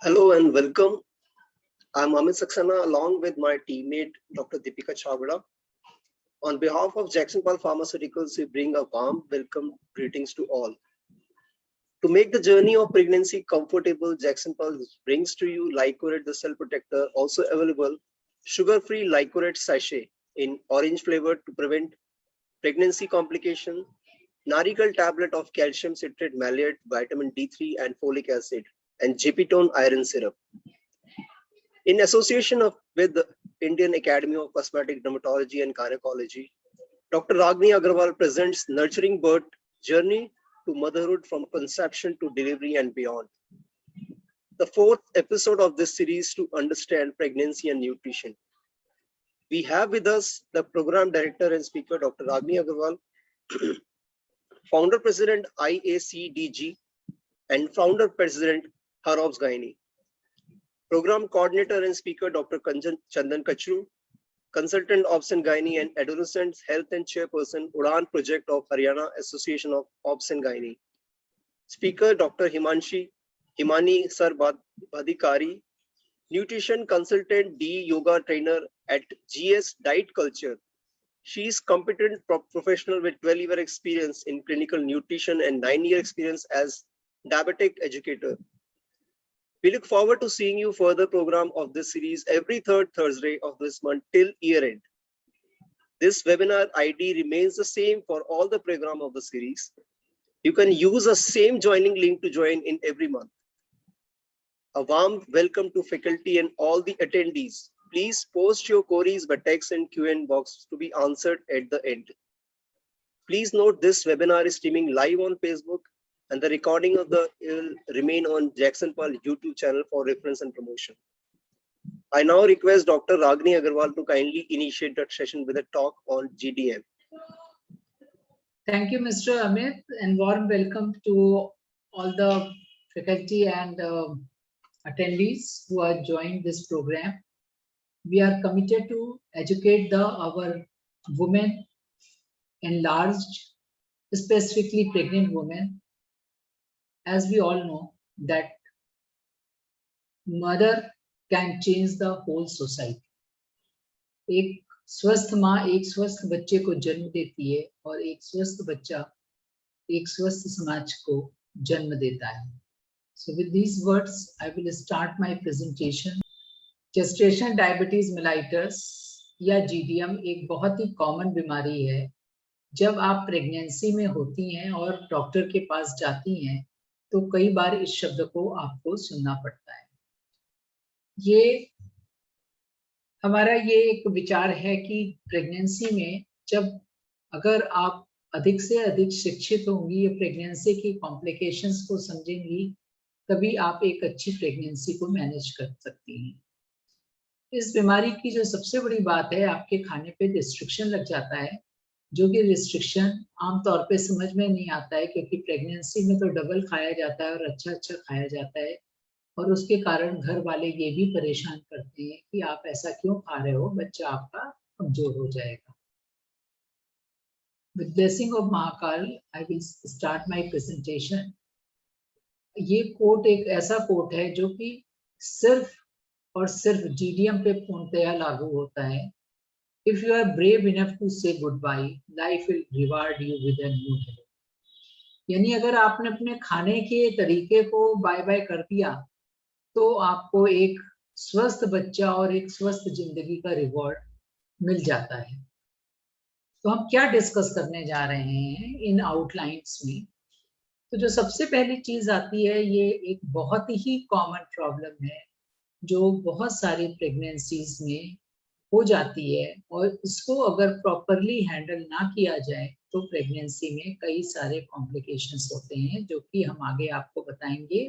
Hello and welcome. I'm Amit Saxena along with my teammate Dr. Deepika Chavda. On behalf of Jackson Paul Pharmaceuticals, we bring a warm welcome greetings to all. To make the journey of pregnancy comfortable, Jackson Paul brings to you Lycorate the Cell Protector, also available sugar-free Lycorate sachet in orange flavor to prevent pregnancy complication, Narikal tablet of calcium citrate maleate, vitamin D3 and folic acid, and Jepitone iron syrup. In association with the Indian Academy of Cosmetic Dermatology and Gynecology, Dr. Ragini Agarwal presents Nurturing Birth Journey to Motherhood from Conception to Delivery and Beyond. The fourth episode of this series to understand pregnancy and nutrition. We have with us the program director and speaker, Dr. Ragini Agarwal, founder president IACDG, and founder president Harobs Gynae. Program coordinator and speaker, Dr. Chandan Kachru, consultant Obs and Gynae and adolescents health and chairperson, Udan project of Haryana Association of Obs and Gynae. Speaker, Dr. Himani Sar Badikari, nutrition consultant, D yoga trainer at GS Diet Culture. She is competent professional with 12-year experience in clinical nutrition and 9-year experience as diabetic educator. We look forward to seeing you further program of this series every third Thursday of this month till year end. This webinar ID remains the same for all the program of the series. You can use the same joining link to join in every month. A warm welcome to faculty and all the attendees. Please post your queries by text and Q&A box to be answered at the end. Please note this webinar is streaming live on Facebook and the recording of the will remain on Jackson Paul YouTube channel for reference and promotion. I now request Dr. Ragini Agarwal to kindly initiate that session with a talk on GDM. Thank you, Mr. Amit, and warm welcome to all the faculty and attendees who are joined this program. We are committed to educate our women enlarged, specifically pregnant women. As we all know that mother can change the whole society. एक स्वस्थ माँ एक स्वस्थ बच्चे को जन्म देती है और एक स्वस्थ बच्चा एक स्वस्थ समाज को जन्म देता है. So with these words, I will start my presentation. Gestation diabetes mellitus या GDM एक बहुत ही कॉमन बीमारी है. जब आप प्रेगनेंसी में होती हैं और डॉक्टर के पास जाती हैं तो कई बार इस शब्द को आपको सुनना पड़ता है. हमारा ये एक विचार है कि प्रेगनेंसी में जब अगर आप अधिक से अधिक शिक्षित होंगी या प्रेगनेंसी की कॉम्प्लिकेशंस को समझेंगी तभी आप एक अच्छी प्रेगनेंसी को मैनेज कर सकती हैं. इस बीमारी की जो सबसे बड़ी बात है, आपके खाने पे रिस्ट्रिक्शन लग जाता है, जो कि रिस्ट्रिक्शन आमतौर पे समझ में नहीं आता है क्योंकि प्रेगनेंसी में तो डबल खाया जाता है और अच्छा खाया जाता है और उसके कारण घर वाले ये भी परेशान करते हैं कि आप ऐसा क्यों खा रहे हो, बच्चा आपका कमजोर हो जाएगा. With blessing of Mahakal, I will start my presentation. ये कोट एक ऐसा कोट है जो कि सिर्फ और सिर्फ GDM पे पूर्णतया लागू होता है. If you are brave enough to say goodbye, life will reward you with a new hello. यानी अगर आपने अपने खाने के तरीके को बाय बाय कर दिया तो आपको एक स्वस्थ बच्चा और एक स्वस्थ जिंदगी का रिवॉर्ड मिल जाता है. तो हम क्या डिस्कस करने जा रहे हैं इन आउटलाइंस में. तो जो सबसे पहली चीज आती है, ये एक बहुत ही कॉमन प्रॉब्लम है जो बहुत सारी प्रेगनेंसीज में हो जाती है और इसको अगर प्रॉपरली हैंडल ना किया जाए तो प्रेगनेंसी में कई सारे कॉम्प्लिकेशंस होते हैं जो कि हम आगे आपको बताएंगे.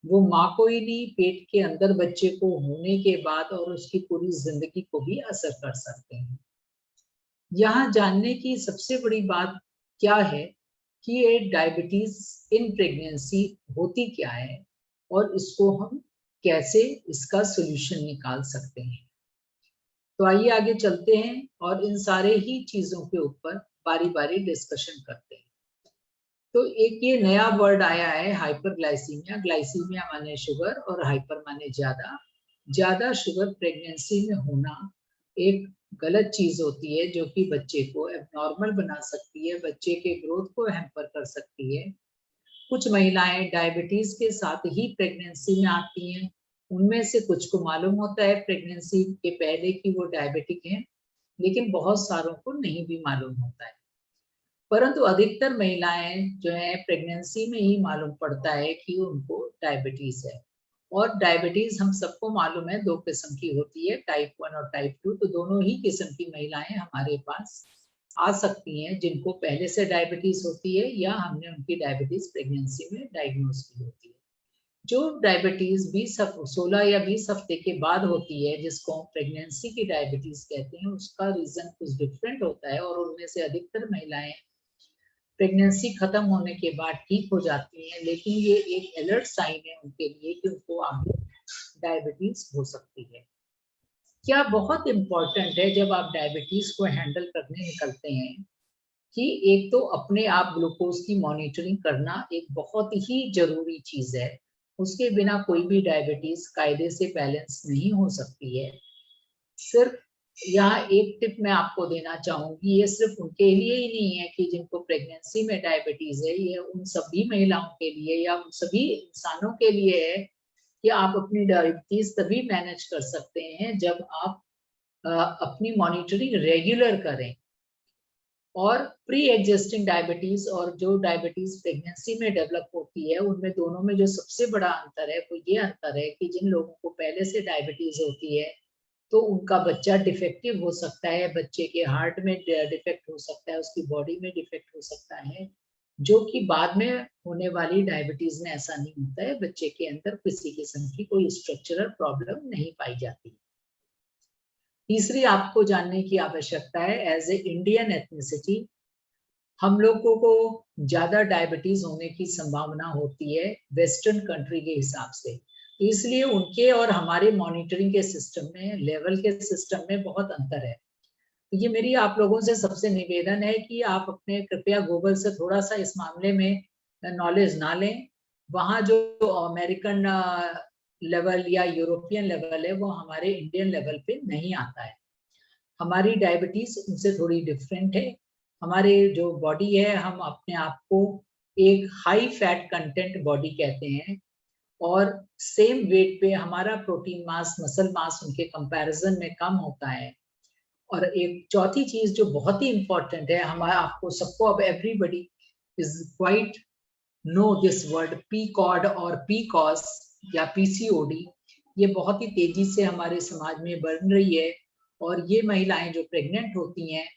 वो माँ को ही नहीं, पेट के अंदर बच्चे को होने के बाद और उसकी पूरी जिंदगी को भी असर कर सकते हैं. यहाँ जानने की सबसे बड़ी बात क्या है कि ये डायबिटीज इन प्रेगनेंसी होती क्या है और इसको हम कैसे इसका सोल्यूशन निकाल सकते हैं. तो आइए आगे चलते हैं और इन सारे ही चीजों के ऊपर बारी बारी डिस्कशन करते हैं. तो एक ये नया वर्ड आया है हाइपरग्लाइसीमिया। ग्लाइसीमिया माने शुगर और हाइपर माने ज्यादा। ज्यादा शुगर प्रेगनेंसी में होना एक गलत चीज होती है जो कि बच्चे को एबनॉर्मल बना सकती है, बच्चे के ग्रोथ को हैम्पर कर सकती है। कुछ महिलाएं डायबिटीज के साथ ही प्रेगनेंसी में आती हैं। उनमें से कुछ को मालूम होता है प्रेगनेंसी के पहले कि वो डायबिटिक हैं, लेकिन बहुत सारों को नहीं भी मालूम होता है। परंतु अधिकतर महिलाएं जो है प्रेगनेंसी में ही मालूम पड़ता है कि उनको डायबिटीज है। और डायबिटीज हम सबको मालूम है 2 किस्म की होती है, टाइप 1 और टाइप 2। तो दोनों ही किस्म की महिलाएं हमारे पास आ सकती हैं जिनको पहले से डायबिटीज होती है या हमने उनकी डायबिटीज प्रेगनेंसी में डायग्नोज की होती है। जो डायबिटीज 16 या 20 हफ्ते के बाद होती है, जिसको हम प्रेगनेंसी की डायबिटीज कहते हैं, उसका रीजन कुछ डिफरेंट होता है और उनमें से अधिकतर महिलाएं प्रेगनेंसी खत्म होने के बाद ठीक हो जाती हैं। लेकिन ये एक अलर्ट साइन है उनके लिए कि उनको आगे डायबिटीज हो सकती है। क्या बहुत इंपॉर्टेंट है जब आप डायबिटीज को हैंडल करने निकलते हैं कि एक तो अपने आप ग्लूकोज की मॉनिटरिंग करना एक बहुत ही जरूरी चीज है। उसके बिना कोई भी डायबिटीज कायदे से बैलेंस नहीं हो सकती है। सिर्फ यहाँ एक टिप मैं आपको देना चाहूंगी, ये सिर्फ उनके लिए ही नहीं है कि जिनको प्रेगनेंसी में डायबिटीज है, ये उन सभी महिलाओं के लिए या उन सभी इंसानों के लिए है कि आप अपनी डायबिटीज तभी मैनेज कर सकते हैं जब आप अपनी मॉनिटरिंग रेगुलर करें। और प्री एग्जिस्टिंग डायबिटीज और जो डायबिटीज प्रेगनेंसी में डेवलप होती है, उनमें दोनों में जो सबसे बड़ा अंतर है वो ये अंतर है कि जिन लोगों को पहले से डायबिटीज होती है तो उनका बच्चा डिफेक्टिव हो सकता है, बच्चे के हार्ट में डिफेक्ट हो सकता है, उसकी बॉडी में डिफेक्ट हो सकता है, जो कि बाद में होने वाली डायबिटीज में ऐसा नहीं होता है। बच्चे के अंदर किसी किस्म की कोई स्ट्रक्चरल प्रॉब्लम नहीं पाई जाती। तीसरी आपको जानने की आवश्यकता है, एज ए इंडियन एथनिसिटी हम लोगों को ज्यादा डायबिटीज होने की संभावना होती है वेस्टर्न कंट्री के हिसाब से। इसलिए उनके और हमारे मॉनिटरिंग के सिस्टम में, लेवल के सिस्टम में बहुत अंतर है। ये मेरी आप लोगों से सबसे निवेदन है कि आप अपने कृपया गूगल से थोड़ा सा इस मामले में नॉलेज ना लें। वहाँ जो अमेरिकन लेवल या यूरोपियन लेवल है वो हमारे इंडियन लेवल पे नहीं आता है। हमारी डायबिटीज उनसे थोड़ी डिफरेंट है। हमारे जो बॉडी है, हम अपने आप को एक हाई फैट कंटेंट बॉडी कहते हैं और सेम वेट पे हमारा प्रोटीन मास, मसल मास उनके कंपैरिजन में कम होता है। और एक चौथी चीज जो बहुत ही इंपॉर्टेंट है, हमारा आपको सबको, अब everybody is quite know this word PCOD और पीकॉस या पीसीओडी। ये बहुत ही तेजी से हमारे समाज में बढ़ रही है और ये महिलाएं जो प्रेग्नेंट होती हैं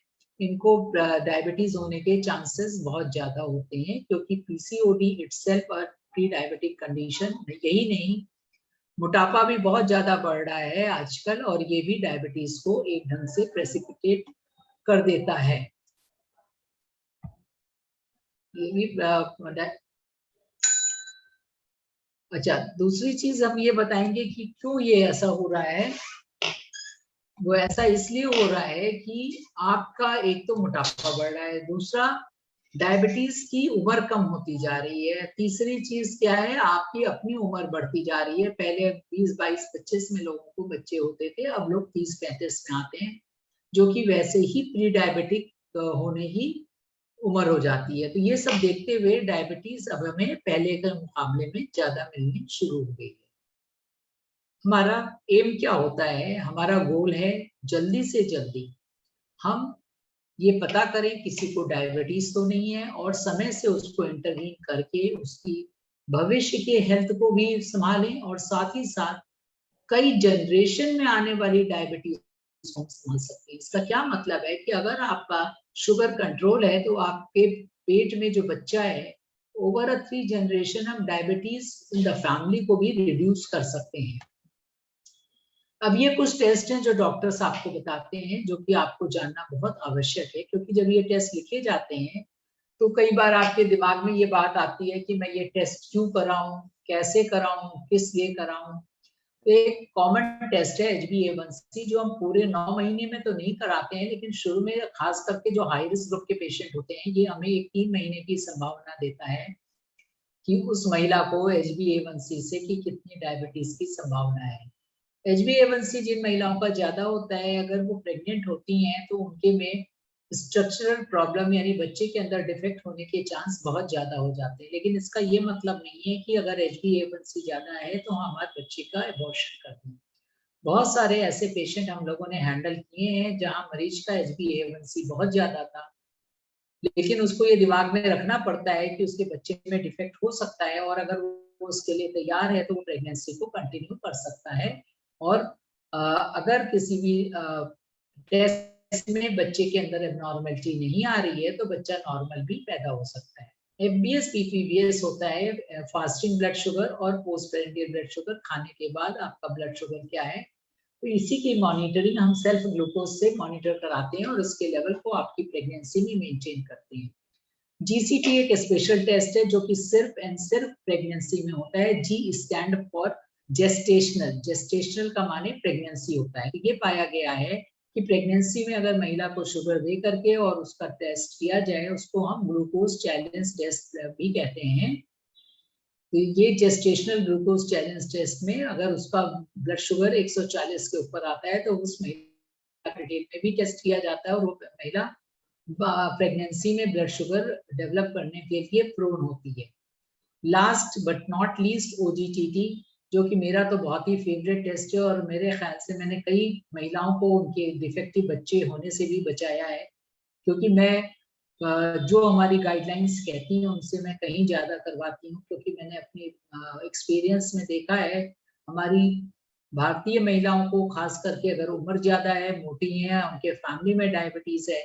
इनको डायबिटीज होने के चांसेस बहुत ज्यादा होते हैं, क्योंकि पीसीओडी इटसेल्फ और प्री डायबिटिक कंडीशन यही नहीं, मोटापा भी बहुत ज्यादा बढ़ रहा है आजकल और ये भी डायबिटीज को एक ढंग से प्रेसिपिटेट कर देता है। ये भी अच्छा, दूसरी चीज हम ये बताएंगे कि क्यों ये ऐसा हो रहा है। वो ऐसा इसलिए हो रहा है कि आपका एक तो मोटापा बढ़ रहा है, दूसरा डायबिटीज की उम्र कम होती जा रही है, तीसरी चीज क्या है, आपकी अपनी उम्र बढ़ती जा रही है। पहले 20, 22, 25 में लोगों को बच्चे होते थे, अब लोग 30, 35 में आते हैं, जो कि वैसे ही प्री डायबिटिक होने की उम्र हो जाती है। तो ये सब देखते हुए डायबिटीज अब हमें पहले के मुकाबले में ज्यादा मिलनी शुरू हो गई है। हमारा एम क्या होता है, हमारा गोल है जल्दी से जल्दी हम ये पता करें किसी को डायबिटीज तो नहीं है और समय से उसको इंटरवीन करके उसकी भविष्य के हेल्थ को भी संभालें और साथ ही साथ कई जनरेशन में आने वाली डायबिटीज को समझ सकते हैं। इसका क्या मतलब है कि अगर आपका शुगर कंट्रोल है तो आपके पेट में जो बच्चा है, ओवर अ 3 जनरेशन हम डायबिटीज इन द फैमिली को भी रिड्यूस कर सकते हैं। अब ये कुछ टेस्ट हैं जो डॉक्टर्स आपको बताते हैं, जो कि आपको जानना बहुत आवश्यक है, क्योंकि जब ये टेस्ट लिखे जाते हैं तो कई बार आपके दिमाग में ये बात आती है कि मैं ये टेस्ट क्यों कराऊं, कैसे कराऊं, किस लिए कराऊं। एक कॉमन टेस्ट है HbA1c जो हम पूरे 9 महीने में तो नहीं कराते हैं, लेकिन शुरू में खास करके जो हाई रिस्क ग्रुप के पेशेंट होते हैं, ये हमें एक 3 महीने की संभावना देता है कि उस महिला को HbA1c से कि कितनी डायबिटीज की संभावना है। HbA1c जिन महिलाओं का ज्यादा होता है, अगर वो प्रेग्नेंट होती हैं तो उनके में स्ट्रक्चरल प्रॉब्लम यानी बच्चे के अंदर डिफेक्ट होने के चांस बहुत ज्यादा हो जाते हैं। लेकिन इसका ये मतलब नहीं है कि अगर HbA1c ज्यादा है तो हमारे बच्चे का अबॉर्शन कर दें। बहुत सारे ऐसे पेशेंट हम लोगों ने हैंडल किए हैं जहां मरीज का HbA1c बहुत ज्यादा था, लेकिन उसको ये दिमाग में रखना पड़ता है कि उसके बच्चे में डिफेक्ट हो सकता है, और अगर वो उसके लिए तैयार है तो वो प्रेगनेंसी को कंटिन्यू कर सकता है। और अगर किसी भी टेस्ट में बच्चे के अंदर एबनॉर्मलिटी नहीं आ रही है तो बच्चा नॉर्मल भी पैदा हो सकता है। FBS PPBS होता है फास्टिंग ब्लड शुगर और पोस्ट प्रेंडियल ब्लड शुगर, खाने के बाद आपका ब्लड शुगर क्या है, तो इसी की मॉनिटरिंग हम सेल्फ ग्लूकोज से मॉनिटर कराते हैं और उसके लेवल को आपकी प्रेगनेंसी में मेंटेन करते हैं। GCT एक स्पेशल टेस्ट है जो कि सिर्फ एंड सिर्फ प्रेगनेंसी में होता है। G stand for gestational, gestational का माने प्रेगनेंसी होता है। ये पाया गया है कि प्रेगनेंसी में अगर महिला को शुगर दे करके और उसका टेस्ट किया जाए, उसको हम ग्लूकोज चैलेंज टेस्ट भी कहते हैं। तो ये जेस्टेशनल ग्लूकोज चैलेंज टेस्ट में अगर उसका ब्लड शुगर 140 के ऊपर आता है तो उस महिला के डेट में भी टेस्ट किया जाता है और वो महिला प्रेगनेंसी में ब्लड शुगर डेवलप करने के लिए प्रोन होती है। Last but not least OGTT, जो कि मेरा तो बहुत ही फेवरेट टेस्ट है और मेरे ख्याल से मैंने कई महिलाओं को उनके डिफेक्टिव बच्चे होने से भी बचाया है, क्योंकि मैं जो हमारी गाइडलाइंस कहती हैं उनसे मैं कहीं ज्यादा करवाती हूँ, क्योंकि मैंने अपने एक्सपीरियंस में देखा है हमारी भारतीय महिलाओं को, खास करके अगर उम्र ज्यादा है, मोटी है, उनके फैमिली में डायबिटीज है,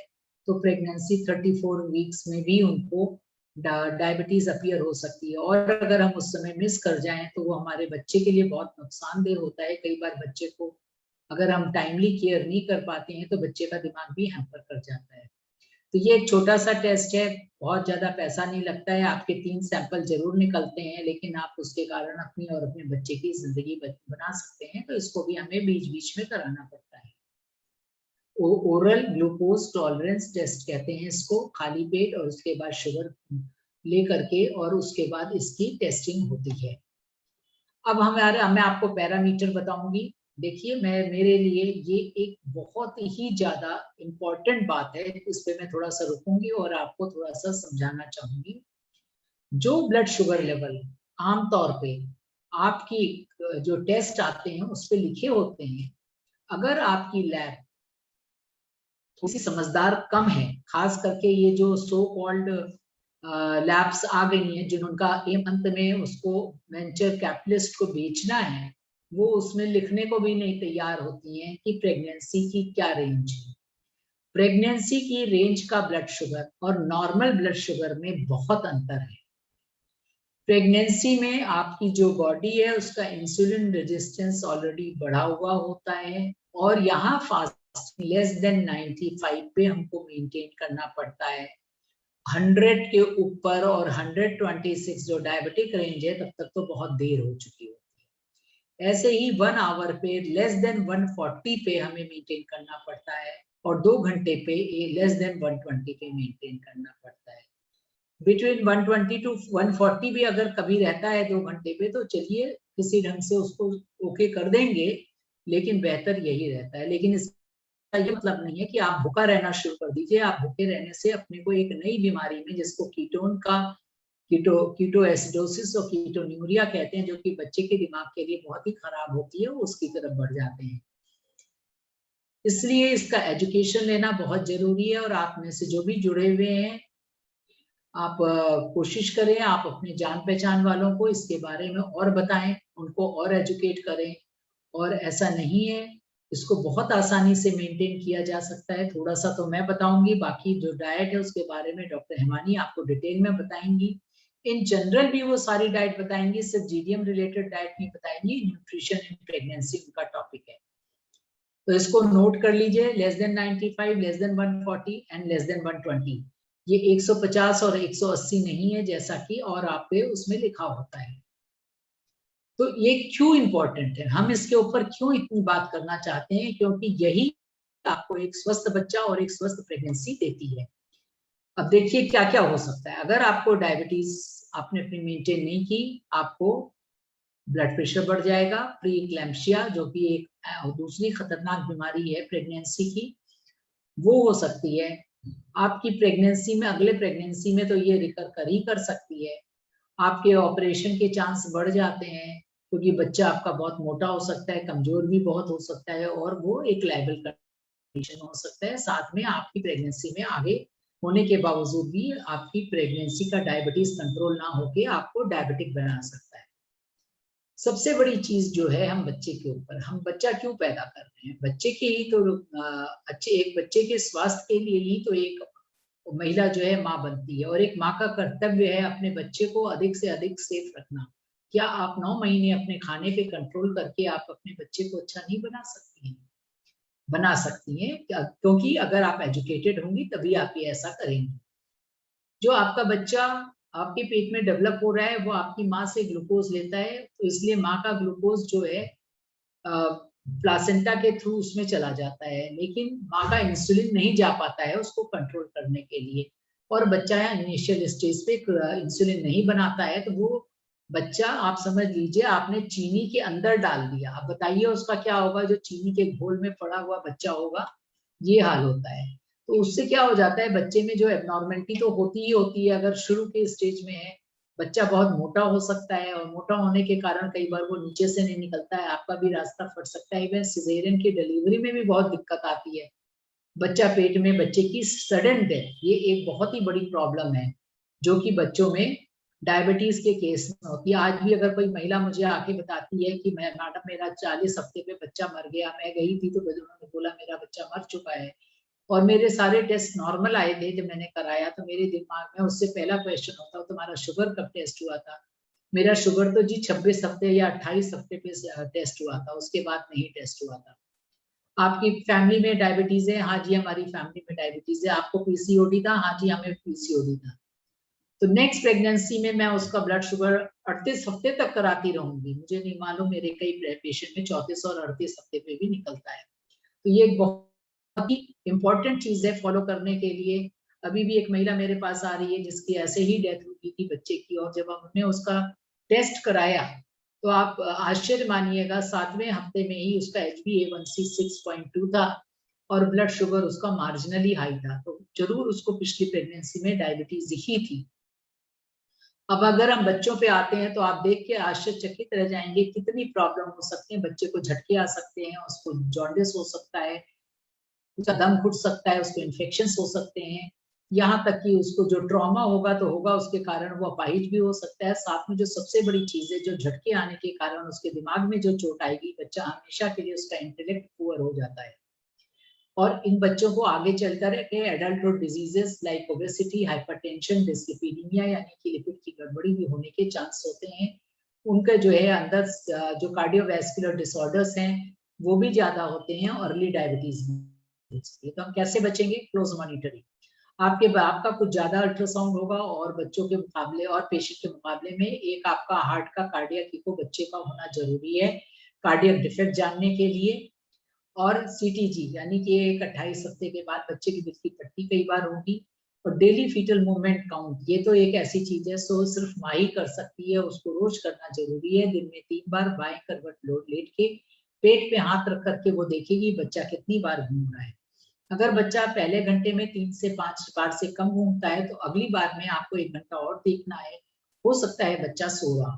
तो प्रेगनेंसी 34 वीक्स में भी उनको डायबिटीज अपीयर हो सकती है। और अगर हम उस समय मिस कर जाएं तो वो हमारे बच्चे के लिए बहुत नुकसानदेह होता है। कई बार बच्चे को अगर हम टाइमली केयर नहीं कर पाते हैं तो बच्चे का दिमाग भी हैम्पर कर जाता है। तो ये एक छोटा सा टेस्ट है, बहुत ज्यादा पैसा नहीं लगता है, आपके 3 सैंपल जरूर निकलते हैं, लेकिन आप उसके कारण अपनी और अपने बच्चे की जिंदगी बना सकते हैं। तो इसको भी हमें बीच बीच में कराना पड़ता है। ओरल ग्लूकोज टॉलरेंस टेस्ट कहते हैं इसको, खाली पेट और उसके बाद शुगर ले करके और उसके बाद इसकी टेस्टिंग होती है। अब मैं आपको पैरामीटर बताऊंगी। देखिए, मेरे लिए ये एक बहुत ही ज्यादा इम्पोर्टेंट बात है, इस पे मैं थोड़ा सा रुकूंगी और आपको थोड़ा सा समझाना चाहूंगी। जो ब्लड शुगर लेवल आमतौर पे आपकी जो टेस्ट आते हैं उस पे लिखे होते हैं, अगर आपकी लैब थोड़ी समझदार कम है, खास करके ये जो सो कॉल्ड लैब्स आ गई हैं जिनका एम अंत में उसको वेंचर कैपिटलिस्ट को बेचना है, वो उसमें लिखने को भी नहीं तैयार होती हैं कि प्रेगनेंसी की क्या रेंज है। प्रेगनेंसी की रेंज का ब्लड शुगर और नॉर्मल ब्लड शुगर में बहुत अंतर है। प्रेगनेंसी में आपकी जो बॉडी है उसका इंसुलिन रेजिस्टेंस ऑलरेडी बढ़ा हुआ होता है और यहाँ फास्टिंग लेस देन 95 पे हमको मेंटेन करना पड़ता है। 100 के ऊपर और 126 जो डायबिटिक रेंज है तब तक तो बहुत देर हो चुकी होती है। ऐसे ही 1 आवर पे लेस देन 140 पे हमें मेंटेन करना पड़ता है और 2 घंटे पे लेस देन 120 पे मेंटेन करना पड़ता है। बिटवीन 120 टू 140 भी अगर कभी रहता है 2 घंटे पे तो चलिए किसी ढंग से उसको ओके कर देंगे, लेकिन बेहतर यही रहता है। लेकिन इसका ये मतलब नहीं है कि आप भूखा रहना शुरू कर दीजिए। आप भूखे रहने से अपने को एक नई बीमारी में, जिसको कीटो एसिडोसिस और कीटोन्यूरिया कहते हैं, जो कि बच्चे के दिमाग के लिए बहुत ही खराब होती है, उसकी तरफ बढ़ जाते हैं। इसलिए इसका एजुकेशन लेना बहुत जरूरी है और आप में से जो भी जुड़े हुए हैं, आप कोशिश करें, आप अपने जान पहचान वालों को इसके बारे में और बताएं, उनको और एजुकेट करें। और ऐसा नहीं है, इसको बहुत आसानी से मेंटेन किया जा सकता है। थोड़ा सा तो मैं बताऊंगी, बाकी जो डाइट है उसके बारे में डॉक्टर हिमानी आपको डिटेल में बताएंगी। इन जनरल भी वो सारी डाइट बताएंगी, सिर्फ GDM रिलेटेड डाइट नहीं बताएंगी। न्यूट्रिशन इन प्रेगनेंसी उनका टॉपिक है, तो इसको नोट कर लीजिए। Less than 95, less than 140 and less than 120। ये 150 और 180 नहीं है जैसा कि और आप पे उसमें लिखा होता है। तो ये क्यों इम्पोर्टेंट है, हम इसके ऊपर क्यों इतनी बात करना चाहते हैं, क्योंकि यही आपको एक स्वस्थ बच्चा और एक स्वस्थ प्रेगनेंसी देती है। अब देखिए क्या क्या हो सकता है। अगर आपको डायबिटीज आपने अपनी मेंटेन नहीं की, आपको ब्लड प्रेशर बढ़ जाएगा, प्री इक्लैम्पशिया जो कि एक दूसरी खतरनाक बीमारी है प्रेगनेंसी की, वो हो सकती है। आपकी प्रेगनेंसी में, अगले प्रेगनेंसी में तो ये रिकर कर ही कर सकती है। आपके ऑपरेशन के चांस बढ़ जाते हैं, क्योंकि बच्चा आपका बहुत मोटा हो सकता है, कमजोर भी बहुत हो सकता है, और वो एक लायबल कंडीशन हो सकता है। साथ में आपकी प्रेगनेंसी में आगे होने के बावजूद भी आपकी प्रेगनेंसी का डायबिटीज कंट्रोल ना होके आपको डायबिटिक बना सकता है। सबसे बड़ी चीज जो है, हम बच्चे के ऊपर, हम बच्चा क्यों पैदा कर रहे हैं, बच्चे के ही तो अच्छे, एक बच्चे के स्वास्थ्य के लिए ही तो एक महिला जो है माँ बनती है, और एक माँ का कर्तव्य है अपने बच्चे को अधिक से अधिक सेफ रखना। क्या आप 9 महीने अपने खाने पे कंट्रोल करके आप अपने बच्चे को अच्छा नहीं बना सकती हैं? बना सकती हैं, क्योंकि अगर आप एजुकेटेड होंगी तभी आप ये ऐसा करेंगी। जो आपका बच्चा आपके पेट में डेवलप हो रहा है, वो आपकी माँ से ग्लूकोज लेता है, तो इसलिए माँ का ग्लूकोज जो है प्लासेंटा के थ्रू उसमें चला जाता है, लेकिन माँ का इंसुलिन नहीं जा पाता है उसको कंट्रोल करने के लिए, और बच्चा इनिशियल स्टेज पे इंसुलिन नहीं बनाता है, तो वो बच्चा, आप समझ लीजिए आपने चीनी के अंदर डाल दिया। अब बताइए उसका क्या होगा, जो चीनी के घोल में पड़ा हुआ बच्चा होगा, ये हाल होता है। तो उससे क्या हो जाता है, बच्चे में जो एबनॉर्मेलिटी तो होती ही होती है, अगर शुरू के स्टेज में है, बच्चा बहुत मोटा हो सकता है, और मोटा होने के कारण कई बार वो नीचे से नहीं निकलता है, आपका भी रास्ता फट सकता है। इवन सिजेरियन की डिलीवरी में भी बहुत दिक्कत आती है, बच्चा पेट में, बच्चे की सडन डेथ, ये एक बहुत ही बड़ी प्रॉब्लम है जो कि बच्चों में डायबिटीज के केस में होती है। आज भी अगर कोई महिला मुझे आके बताती है कि मैं, मैडम मेरा 40 हफ्ते पे बच्चा मर गया, मैं गई थी तो उन्होंने बोला मेरा बच्चा मर चुका है, और मेरे सारे टेस्ट नॉर्मल आए थे, जब मैंने कराया तो मेरे दिमाग में उससे पहला क्वेश्चन होता, तुम्हारा शुगर कब टेस्ट हुआ था? मेरा शुगर तो जी 26 हफ्ते या 28 हफ्ते पे टेस्ट हुआ था, उसके बाद नहीं टेस्ट हुआ था। आपकी फैमिली में डायबिटीज है? हाँ जी हमारी फैमिली में डायबिटीज है। आपको पीसीओडी था? हाँ जी हमें पीसीओडी था। तो नेक्स्ट प्रेगनेंसी में मैं उसका ब्लड शुगर 38 हफ्ते तक कराती रहूंगी, मुझे नहीं मालूम, मेरे कई पेशेंट में 34 और 38 हफ्ते पे भी निकलता है। तो ये बहुत ही इंपॉर्टेंट चीज है फॉलो करने के लिए। अभी भी एक महिला मेरे पास आ रही है जिसकी ऐसे ही डेथ हुई थी बच्चे की, और जब हमने उसका टेस्ट कराया तो आप आश्चर्य मानिएगा, 7वें हफ्ते में ही उसका HbA1c 6.2 था, और ब्लड शुगर उसका मार्जिनली हाई था, तो जरूर उसको पिछली प्रेगनेंसी में डायबिटीज ही थी। अब अगर हम बच्चों पे आते हैं तो आप देख के आश्चर्यचकित रह जाएंगे कितनी प्रॉब्लम हो सकती है। बच्चे को झटके आ सकते हैं, उसको जॉन्डिस हो सकता है, उसका दम घुट सकता है, उसको इन्फेक्शन हो सकते हैं, यहाँ तक कि उसको जो ट्रॉमा होगा तो होगा, उसके कारण वो अपाहिज भी हो सकता है। साथ में जो सबसे बड़ी चीज है, जो झटके आने के कारण उसके दिमाग में जो चोट आएगी, बच्चा हमेशा के लिए उसका इंटेलेक्ट पुअर हो जाता है, और इन बच्चों को आगे चलकर adulthood diseases like obesity, hypertension, dyslipidaemia यानी कि लिपिड की गड़बड़ी भी होने के चांस होते हैं। उनका जो है अंदर जो कार्डियोवैस्कुलर डिसऑर्डर्स हैं वो भी ज्यादा होते हैं, अर्ली डायबिटीज में। तो हम कैसे बचेंगे? Close monitoring. आपके बाप का कुछ ज्यादा अल्ट्रासाउंड होगा और बच्चों के मुकाबले और पेशेंट के मुकाबले में, एक आपका हार्ट का कार्डियक इको बच्चे का होना जरूरी है कार्डियक डिफेक्ट जानने के लिए, और सीटीजी यानी कि एक 28 हफ्ते के बाद बच्चे की दिल की पट्टी कई बार होगी, और डेली फीटल मूवमेंट काउंट, ये तो एक ऐसी चीज है सो सिर्फ माँ ही कर सकती है, उसको रोज करना जरूरी है। दिन में 3 बार बाएं करवट लेट के पेट पे हाथ रख करके वो देखेगी बच्चा कितनी बार घूम रहा है। अगर बच्चा पहले घंटे में 3 से 5 बार से कम घूमता है तो अगली बार में आपको 1 घंटा और देखना है, हो सकता है बच्चा सो रहा।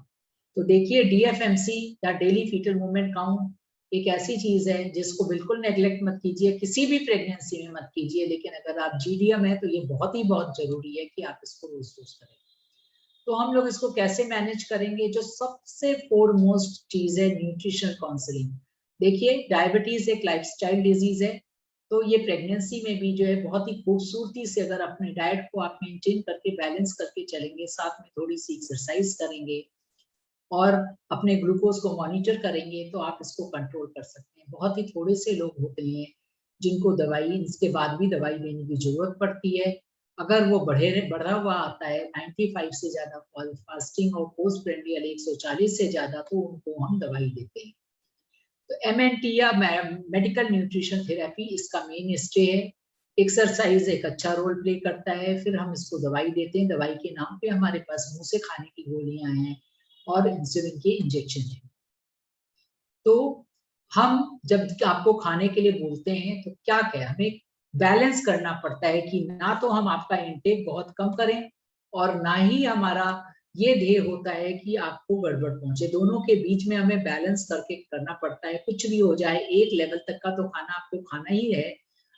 तो देखिए DFMC या डेली फीटल मूवमेंट काउंट एक ऐसी चीज है जिसको बिल्कुल नेग्लेक्ट मत कीजिए, किसी भी प्रेगनेंसी में मत कीजिए, लेकिन अगर आप GDM है तो ये बहुत जरूरी है कि आप इसको रोज रोज करें। तो हम लोग इसको कैसे मैनेज करेंगे? जो सबसे फोरमोस्ट चीज है, न्यूट्रिशनल काउंसलिंग। देखिए डायबिटीज एक लाइफस्टाइल डिजीज है, तो ये प्रेगनेंसी में भी जो है बहुत ही खूबसूरती से अगर अपने डाइट को आप मेंटेन करके बैलेंस करके चलेंगे, साथ में थोड़ी सी एक्सरसाइज करेंगे और अपने ग्लूकोज को मॉनिटर करेंगे, तो आप इसको कंट्रोल कर सकते हैं। बहुत ही थोड़े से लोग होते हैं जिनको दवाई, इसके बाद भी दवाई लेने की जरूरत पड़ती है, अगर वो बढ़ा हुआ आता है 95 से ज्यादा फास्टिंग और पोस्ट प्रेंडियल 140 से ज्यादा, तो उनको हम दवाई देते हैं। तो MNT या मेडिकल न्यूट्रिशन थेरेपी इसका मेन स्टे है। एक्सरसाइज एक अच्छा रोल प्ले करता है, फिर हम इसको दवाई देते हैं। दवाई के नाम पे हमारे पास मुंह से खाने की गोलियां हैं और इंसुलिन के इंजेक्शन हैं। तो हम जब आपको खाने के लिए बोलते हैं तो क्या हमें बैलेंस करना पड़ता है कि ना तो हम आपका इंटेक बहुत कम करें और ना ही हमारा ये ध्येय होता है कि आपको गड़बड़ पहुंचे। दोनों के बीच में हमें बैलेंस करके करना पड़ता है। कुछ भी हो जाए, एक लेवल तक का तो खाना आपको खाना ही है।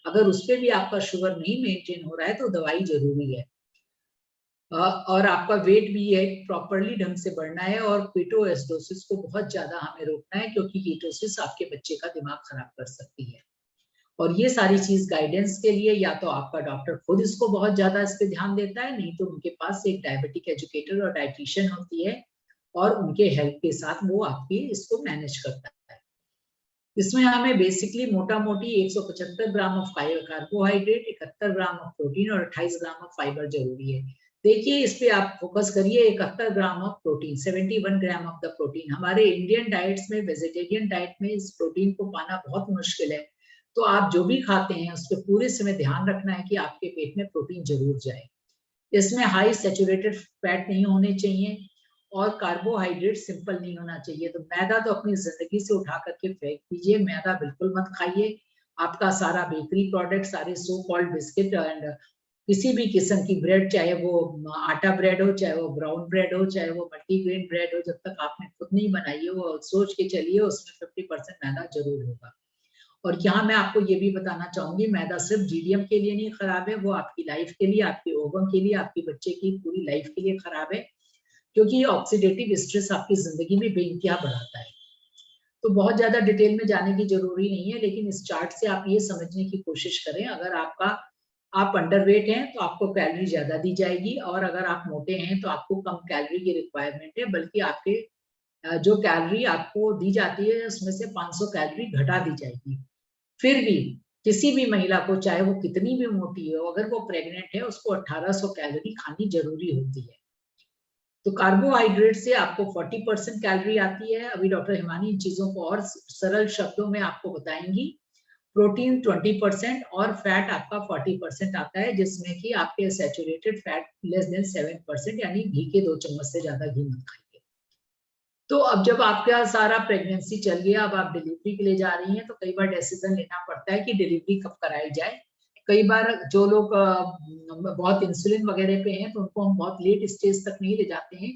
अगर उस पर भी आपका शुगर नहीं मेंटेन हो रहा है तो दवाई जरूरी है। और आपका वेट भी है प्रॉपरली ढंग से बढ़ना है और कीटोएसिडोसिस को बहुत ज्यादा हमें रोकना है, क्योंकि कीटोसिस आपके बच्चे का दिमाग खराब कर सकती है। और ये सारी चीज गाइडेंस के लिए या तो आपका डॉक्टर खुद इसको बहुत ज्यादा इस पे ध्यान देता है, नहीं तो उनके पास एक डायबिटिक एजुकेटर और डाइटिशियन होती है और उनके हेल्प के साथ वो आपकी इसको मैनेज करता है। इसमें हमें बेसिकली मोटा मोटी 175 gram of carbohydrate, 71 gram of protein और 28 ग्राम ऑफ फाइबर जरूरी है। देखिए इस पे आप फोकस करिए, 71 gram of protein, 71 gram of the protein. हमारे इंडियन डाइट्स में, वेजिटेरियन डाइट में इस प्रोटीन को पाना बहुत मुश्किल है। तो आप जो भी खाते हैं उस पर पूरे समय ध्यान रखना है कि आपके पेट में प्रोटीन जरूर जाए। इसमें हाई सैचुरेटेड फैट नहीं होने चाहिए और कार्बोहाइड्रेट सिंपल नहीं होना चाहिए। तो मैदा तो अपनी जिंदगी से उठा करके फेंक दीजिए, मैदा बिल्कुल मत खाइए। आपका सारा बेकरी प्रोडक्ट, सारे सो कॉल्ड बिस्किट एंड किसी भी किस्म की ब्रेड, चाहे वो आटा ब्रेड हो, चाहे वो ब्राउन ब्रेड हो, चाहे वो मल्टीग्रेन ब्रेड हो, जब तक आपने खुद नहीं बनाई हो सोच के चलिए उसमें 50% मैदा जरूर होगा। और यहाँ मैं आपको ये भी बताना चाहूंगी, मैदा सिर्फ GDM के लिए नहीं खराब है, वो आपकी लाइफ के लिए, आपके ओवम के लिए, आपके बच्चे की पूरी लाइफ के लिए खराब है, क्योंकि ये ऑक्सीडेटिव स्ट्रेस आपकी जिंदगी में बेइंतहा बढ़ाता है। तो बहुत ज्यादा डिटेल में जाने की जरूरी नहीं है, लेकिन इस चार्ट से आप ये समझने की कोशिश करें, अगर आप अंडरवेट हैं तो आपको कैलोरी ज्यादा दी जाएगी, और अगर आप मोटे हैं तो आपको कम कैलोरी की रिक्वायरमेंट है, बल्कि आपके जो कैलोरी आपको दी जाती है उसमें से 500 कैलोरी घटा दी जाएगी। फिर भी किसी भी महिला को, चाहे वो कितनी भी मोटी हो, अगर वो प्रेग्नेंट है उसको 1800 कैलोरी खानी जरूरी होती है। तो कार्बोहाइड्रेट से आपको 40% कैलोरी आती है। अभी डॉक्टर हिमानी इन चीजों को और सरल शब्दों में आपको बताएंगी। प्रोटीन 20% और फैट आपका 40% आता है, जिसमें कि आपके सैचुरेटेड फैट लेस देन 7%, यानी घी के 2 चम्मच से ज्यादा घी मत खाइए। तो अब जब आपका सारा प्रेगनेंसी चल गया, अब आप डिलीवरी के लिए जा रही हैं, तो कई बार डिसीजन लेना पड़ता है कि डिलीवरी कब कराई जाए। कई बार जो लोग बहुत इंसुलिन वगैरह पे हैं तो उनको हम बहुत लेट स्टेज तक नहीं ले जाते हैं,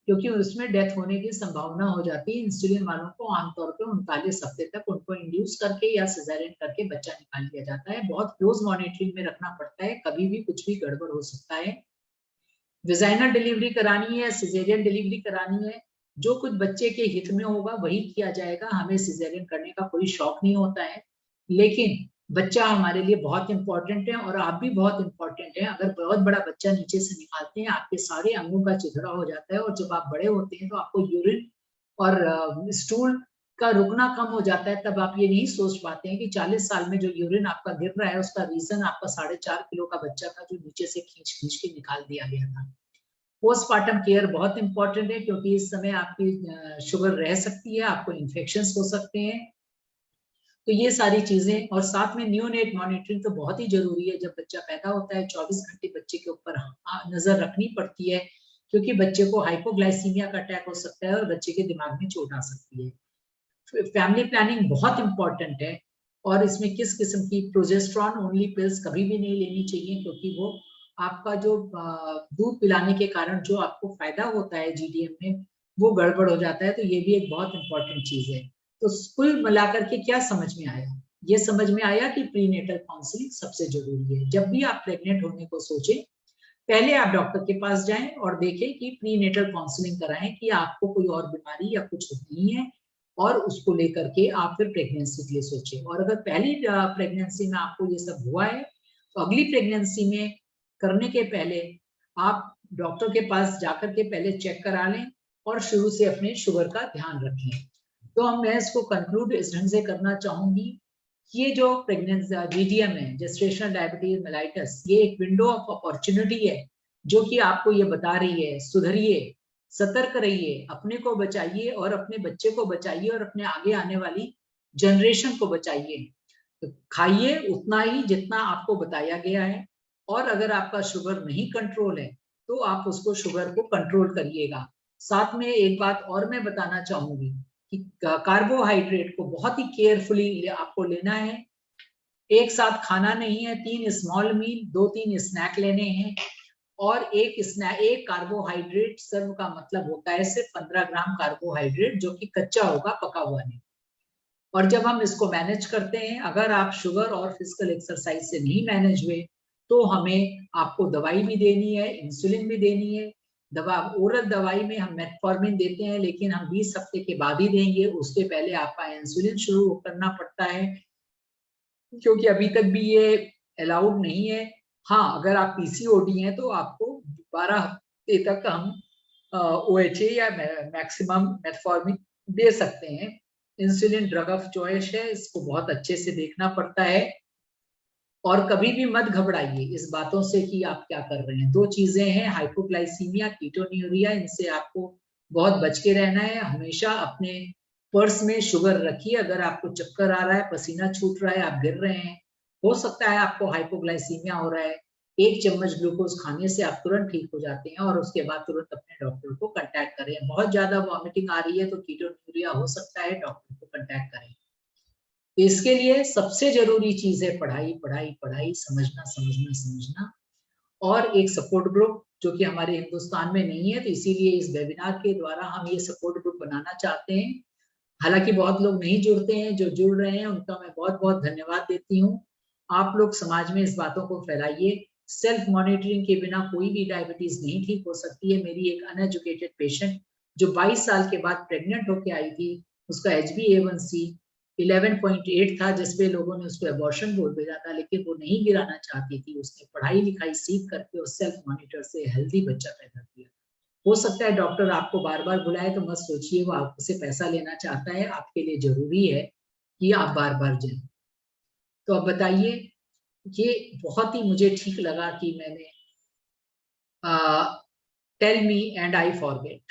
क्योंकि उसमें डेथ होने की संभावना हो जाती है। इंसुलिन वालों को आमतौर पर 39 हफ्ते तक उनको इंड्यूस करके या सिजेरियन करके बच्चा निकाल लिया जाता है। बहुत क्लोज मॉनिटरिंग में रखना पड़ता है, कभी भी कुछ भी गड़बड़ हो सकता है। विजाइनल डिलीवरी करानी है, सिजेरियन डिलीवरी करानी है, जो कुछ बच्चे के हित में होगा वही किया जाएगा। हमें सिजेरियन करने का कोई शौक नहीं होता है, लेकिन बच्चा हमारे लिए बहुत इंपॉर्टेंट है और आप भी बहुत इंपॉर्टेंट हैं। अगर बहुत बड़ा बच्चा नीचे से निकालते हैं, आपके सारे अंगों का चिथड़ा हो जाता है, और जब आप बड़े होते हैं तो आपको यूरिन और स्टूल का रुकना कम हो जाता है। तब आप ये नहीं सोच पाते हैं कि 40 साल में जो यूरिन आपका गिर रहा है उसका रीजन आपका 4.5 किलो का बच्चा था, जो नीचे से खींच खींच के निकाल दिया गया था। पोस्टमार्टम केयर बहुत इंपॉर्टेंट है, क्योंकि इस समय आपकी शुगर रह सकती है, आपको इन्फेक्शंस हो सकते हैं। तो ये सारी चीजें, और साथ में न्यूनेट मॉनिटरिंग तो बहुत ही जरूरी है। जब बच्चा पैदा होता है 24 घंटे बच्चे के ऊपर नजर रखनी पड़ती है, क्योंकि बच्चे को हाइपोग्लाइसीमिया का अटैक हो सकता है और बच्चे के दिमाग में चोट आ सकती है। फैमिली प्लानिंग बहुत इंपॉर्टेंट है, और इसमें किस किस्म की प्रोजेस्ट्रॉन ओनली पिल्स कभी भी नहीं लेनी चाहिए, क्योंकि वो आपका जो दूध पिलाने के कारण जो आपको फायदा होता है GDM में, वो गड़बड़ हो जाता है। तो ये भी एक बहुत इंपॉर्टेंट चीज है। तो कुल मिलाकर के क्या समझ में आया? ये समझ में आया कि प्रीनेटल काउंसलिंग सबसे जरूरी है। जब भी आप प्रेग्नेंट होने को सोचें, पहले आप डॉक्टर के पास जाएं और देखें कि प्रीनेटल काउंसलिंग कराएं कि आपको कोई और बीमारी या कुछ नहीं है, और उसको लेकर के आप फिर प्रेगनेंसी के लिए सोचें। और अगर पहली प्रेगनेंसी में आपको ये सब हुआ है, तो अगली प्रेगनेंसी में करने के पहले आप डॉक्टर के पास जाकर के पहले चेक करा लें और शुरू से अपने शुगर का ध्यान रखें। तो मैं इसको कंक्लूड इस ढंग से करना चाहूंगी ये जो प्रेगनेंसी GDM है, जेस्टेशनल डायबिटीज मेलाइटस, ये एक विंडो ऑफ अपॉर्चुनिटी है जो कि आपको ये बता रही है, सुधरिए, सतर्क रहिए, अपने को बचाइए और अपने बच्चे को बचाइए और अपने आगे आने वाली जनरेशन को बचाइए। तो खाइए उतना ही जितना आपको बताया गया है, और अगर आपका शुगर नहीं कंट्रोल है तो आप उसको शुगर को कंट्रोल करिएगा। साथ में एक बात और मैं बताना चाहूंगी कि कार्बोहाइड्रेट को बहुत ही केयरफुली आपको लेना है। एक साथ खाना नहीं है, 3 स्मॉल मील, 2-3 स्नैक लेने हैं, और एक कार्बोहाइड्रेट सर्व का मतलब होता है सिर्फ 15 ग्राम कार्बोहाइड्रेट, जो कि कच्चा होगा, पका हुआ नहीं। और जब हम इसको मैनेज करते हैं, अगर आप शुगर और फिजिकल एक्सरसाइज से नहीं मैनेज हुए तो हमें आपको दवाई भी देनी है, इंसुलिन भी देनी है। दवा, ओरल दवाई में हम मेटफॉर्मिन देते हैं, लेकिन हम 20 हफ्ते के बाद ही देंगे, उसके पहले आपका इंसुलिन शुरू करना पड़ता है, क्योंकि अभी तक भी ये अलाउड नहीं है। हाँ, अगर आप PCOD हैं तो आपको 12 हफ्ते तक हम OHA या मैक्सिमम मेटफॉर्मिन दे सकते हैं। इंसुलिन ड्रग ऑफ चॉइस है, इसको बहुत अच्छे से देखना पड़ता है। और कभी भी मत घबराइए इस बातों से कि आप क्या कर रहे हैं। 2 चीजें हैं, हाइपोग्लाइसीमिया, कीटोन्यूरिया, इनसे आपको बहुत बच के रहना है। हमेशा अपने पर्स में शुगर रखिए। अगर आपको चक्कर आ रहा है, पसीना छूट रहा है, आप गिर रहे हैं, हो सकता है आपको हाइपोग्लाइसीमिया हो रहा है, 1 चम्मच ग्लूकोज खाने से आप तुरंत ठीक हो जाते हैं, और उसके बाद तुरंत अपने डॉक्टर को कांटेक्ट करें। बहुत ज्यादा वॉमिटिंग आ रही है तो कीटोन्यूरिया हो सकता है, डॉक्टर को कांटेक्ट करें। तो इसके लिए सबसे जरूरी चीज है पढ़ाई, पढ़ाई, पढ़ाई, समझना, समझना, समझना, और एक सपोर्ट ग्रुप, जो कि हमारे हिंदुस्तान में नहीं है, तो इसीलिए इस वेबिनार के द्वारा हम ये सपोर्ट ग्रुप बनाना चाहते हैं। हालांकि बहुत लोग नहीं जुड़ते हैं, जो जुड़ रहे हैं उनका मैं बहुत बहुत धन्यवाद देती हूँ। आप लोग समाज में इस बातों को फैलाइए। सेल्फ मॉनिटरिंग के बिना कोई भी डायबिटीज नहीं ठीक हो सकती है। मेरी एक अनएजुकेटेड पेशेंट जो 22 साल के बाद प्रेग्नेंट होके आई थी, उसका HbA1c 11.8 था, जिसपे लोगों ने उसको एबॉर्शन बोल दिया था, लेकिन वो नहीं गिराना चाहती थी। उसने पढ़ाई लिखाई सीख करके और सेल्फ मॉनिटर से हेल्दी बच्चा पैदा किया। हो सकता है डॉक्टर आपको बार बार बुलाए, तो मत सोचिए वो आपसे पैसा लेना चाहता है, आपके लिए जरूरी है कि आप बार बार जाएं। तो अब बताइए, ये बहुत ही मुझे ठीक लगा कि मैंने tell me and I forget,